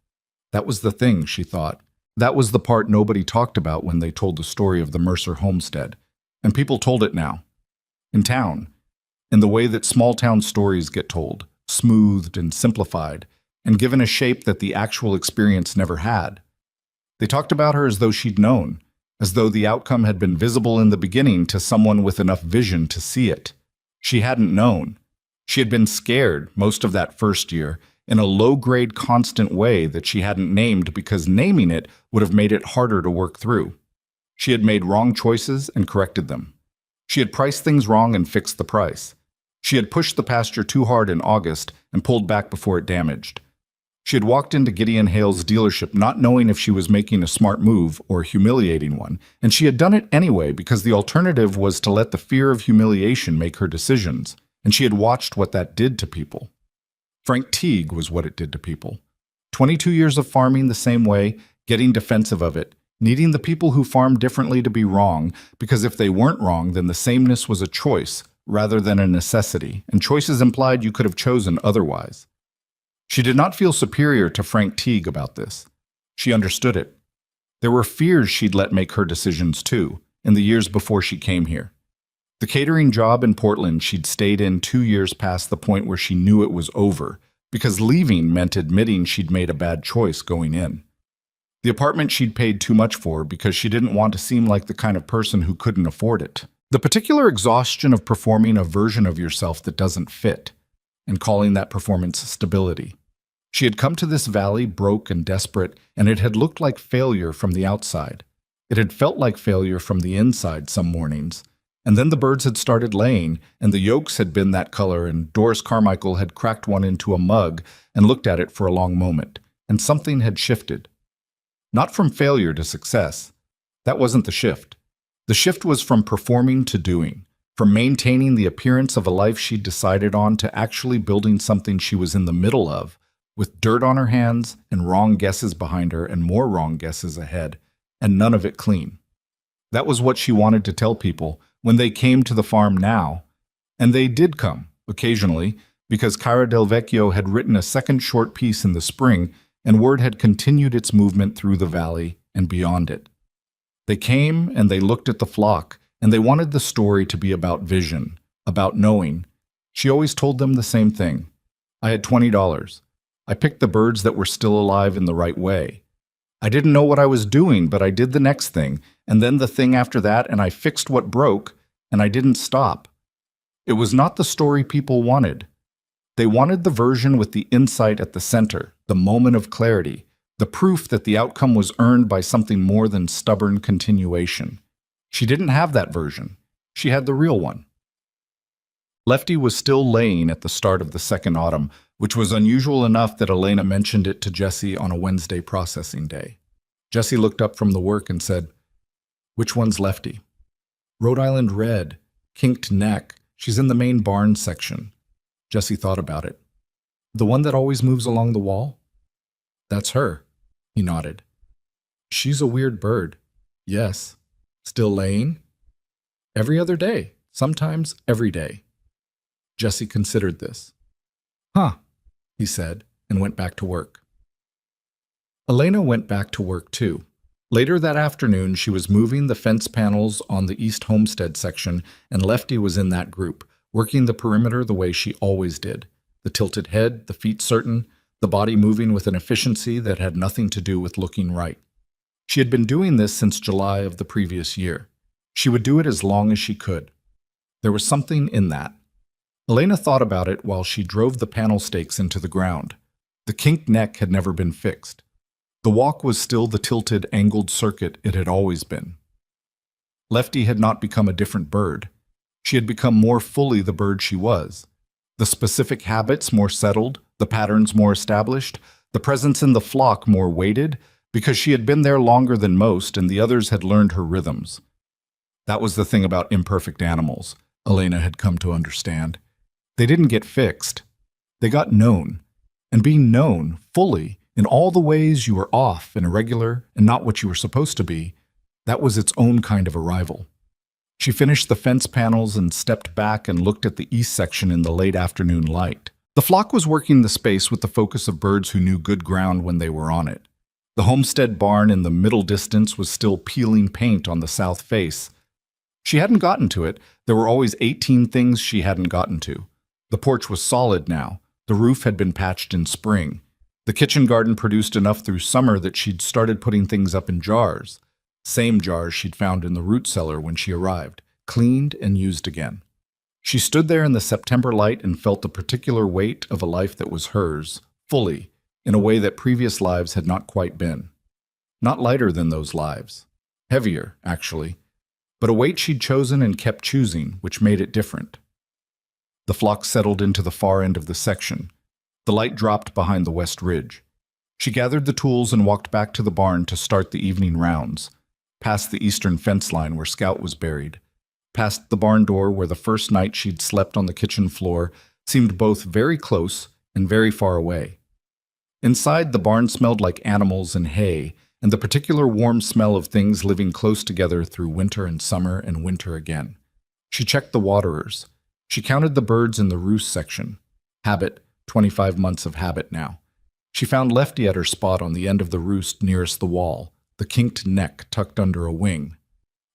That was the thing, she thought. That was the part nobody talked about when they told the story of the Mercer homestead. And people told it now. In town, in the way that small-town stories get told, smoothed and simplified, and given a shape that the actual experience never had. They talked about her as though she'd known, as though the outcome had been visible in the beginning to someone with enough vision to see it. She hadn't known. She had been scared most of that first year, in a low-grade constant way that she hadn't named because naming it would have made it harder to work through. She had made wrong choices and corrected them. She had priced things wrong and fixed the price. She had pushed the pasture too hard in August and pulled back before it damaged. She had walked into Gideon Hale's dealership not knowing if she was making a smart move or a humiliating one, and she had done it anyway because the alternative was to let the fear of humiliation make her decisions, and she had watched what that did to people. Frank Teague was what it did to people. 22 years of farming the same way, getting defensive of it, needing the people who farmed differently to be wrong, because if they weren't wrong, then the sameness was a choice rather than a necessity, and choices implied you could have chosen otherwise. She did not feel superior to Frank Teague about this. She understood it. There were fears she'd let make her decisions too, in the years before she came here. The catering job in Portland she'd stayed in 2 years past the point where she knew it was over, because leaving meant admitting she'd made a bad choice going in. The apartment she'd paid too much for because she didn't want to seem like the kind of person who couldn't afford it. The particular exhaustion of performing a version of yourself that doesn't fit, and calling that performance stability. She had come to this valley broke and desperate, and it had looked like failure from the outside. It had felt like failure from the inside some mornings. And then the birds had started laying, and the yolks had been that color, and Doris Carmichael had cracked one into a mug and looked at it for a long moment, and something had shifted. Not from failure to success. That wasn't the shift. The shift was from performing to doing, from maintaining the appearance of a life she'd decided on to actually building something she was in the middle of, with dirt on her hands and wrong guesses behind her and more wrong guesses ahead, and none of it clean. That was what she wanted to tell people when they came to the farm now. And they did come, occasionally, because Cara Del Vecchio had written a second short piece in the spring, and word had continued its movement through the valley and beyond it. They came and they looked at the flock, and they wanted the story to be about vision, about knowing. She always told them the same thing. I had $20. I picked the birds that were still alive in the right way. I didn't know what I was doing, but I did the next thing, and then the thing after that, and I fixed what broke, and I didn't stop. It was not the story people wanted. They wanted the version with the insight at the center, the moment of clarity, the proof that the outcome was earned by something more than stubborn continuation. She didn't have that version. She had the real one. Lefty was still laying at the start of the second autumn, which was unusual enough that Elena mentioned it to Jessie on a Wednesday processing day. Jessie looked up from the work and said, "Which one's Lefty?" "Rhode Island Red, kinked neck. She's in the main barn section." Jessie thought about it. "The one that always moves along the wall?" "That's her." He nodded. "She's a weird bird." "Yes." "Still laying?" "Every other day, sometimes every day." Jessie considered this. "Huh," he said, and went back to work. Elena went back to work too. Later that afternoon, she was moving the fence panels on the East Homestead section, and Lefty was in that group, working the perimeter the way she always did. The tilted head, the feet certain, the body moving with an efficiency that had nothing to do with looking right. She had been doing this since July of the previous year. She would do it as long as she could. There was something in that. Elena thought about it while she drove the panel stakes into the ground. The kinked neck had never been fixed. The walk was still the tilted, angled circuit it had always been. Lefty had not become a different bird. She had become more fully the bird she was. The specific habits more settled, the patterns more established, the presence in the flock more weighted, because she had been there longer than most and the others had learned her rhythms. That was the thing about imperfect animals, Elena had come to understand. They didn't get fixed. They got known. And being known fully in all the ways you were off and irregular and not what you were supposed to be, that was its own kind of arrival. She finished the fence panels and stepped back and looked at the east section in the late afternoon light. The flock was working the space with the focus of birds who knew good ground when they were on it. The homestead barn in the middle distance was still peeling paint on the south face. She hadn't gotten to it. There were always 18 things she hadn't gotten to. The porch was solid now. The roof had been patched in spring. The kitchen garden produced enough through summer that she'd started putting things up in jars. Same jars she'd found in the root cellar when she arrived, cleaned and used again. She stood there in the September light and felt the particular weight of a life that was hers, fully, in a way that previous lives had not quite been. Not lighter than those lives. Heavier, actually. But a weight she'd chosen and kept choosing, which made it different. The flock settled into the far end of the section. The light dropped behind the west ridge. She gathered the tools and walked back to the barn to start the evening rounds, past the eastern fence line where Scout was buried, past the barn door where the first night she'd slept on the kitchen floor seemed both very close and very far away. Inside, the barn smelled like animals and hay, and the particular warm smell of things living close together through winter and summer and winter again. She checked the waterers. She counted the birds in the roost section. Habit, 25 months of habit now. She found Lefty at her spot on the end of the roost nearest the wall, the kinked neck tucked under a wing.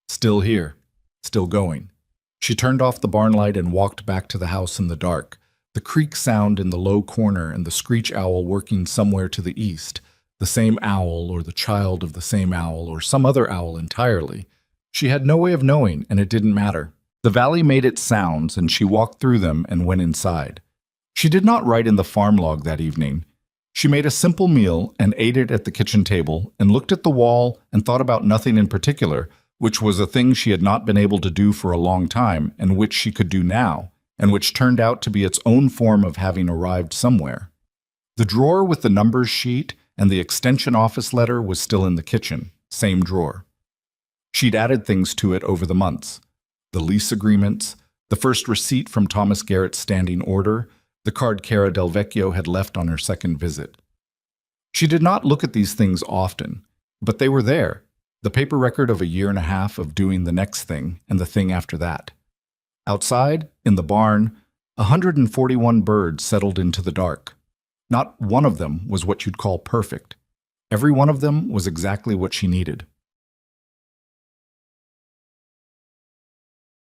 Still here, still going. She turned off the barn light and walked back to the house in the dark, the creak sound in the low corner and the screech owl working somewhere to the east, the same owl or the child of the same owl or some other owl entirely. She had no way of knowing, and it didn't matter. The valley made its sounds, and she walked through them and went inside. She did not write in the farm log that evening. She made a simple meal and ate it at the kitchen table and looked at the wall and thought about nothing in particular, which was a thing she had not been able to do for a long time and which she could do now, and which turned out to be its own form of having arrived somewhere. The drawer with the numbers sheet and the extension office letter was still in the kitchen, same drawer. She'd added things to it over the months. The lease agreements, the first receipt from Thomas Garrett's standing order, the card Cara Del Vecchio had left on her second visit. She did not look at these things often, but they were there, the paper record of a year and a half of doing the next thing and the thing after that. Outside, in the barn, 141 birds settled into the dark. Not one of them was what you'd call perfect. Every one of them was exactly what she needed.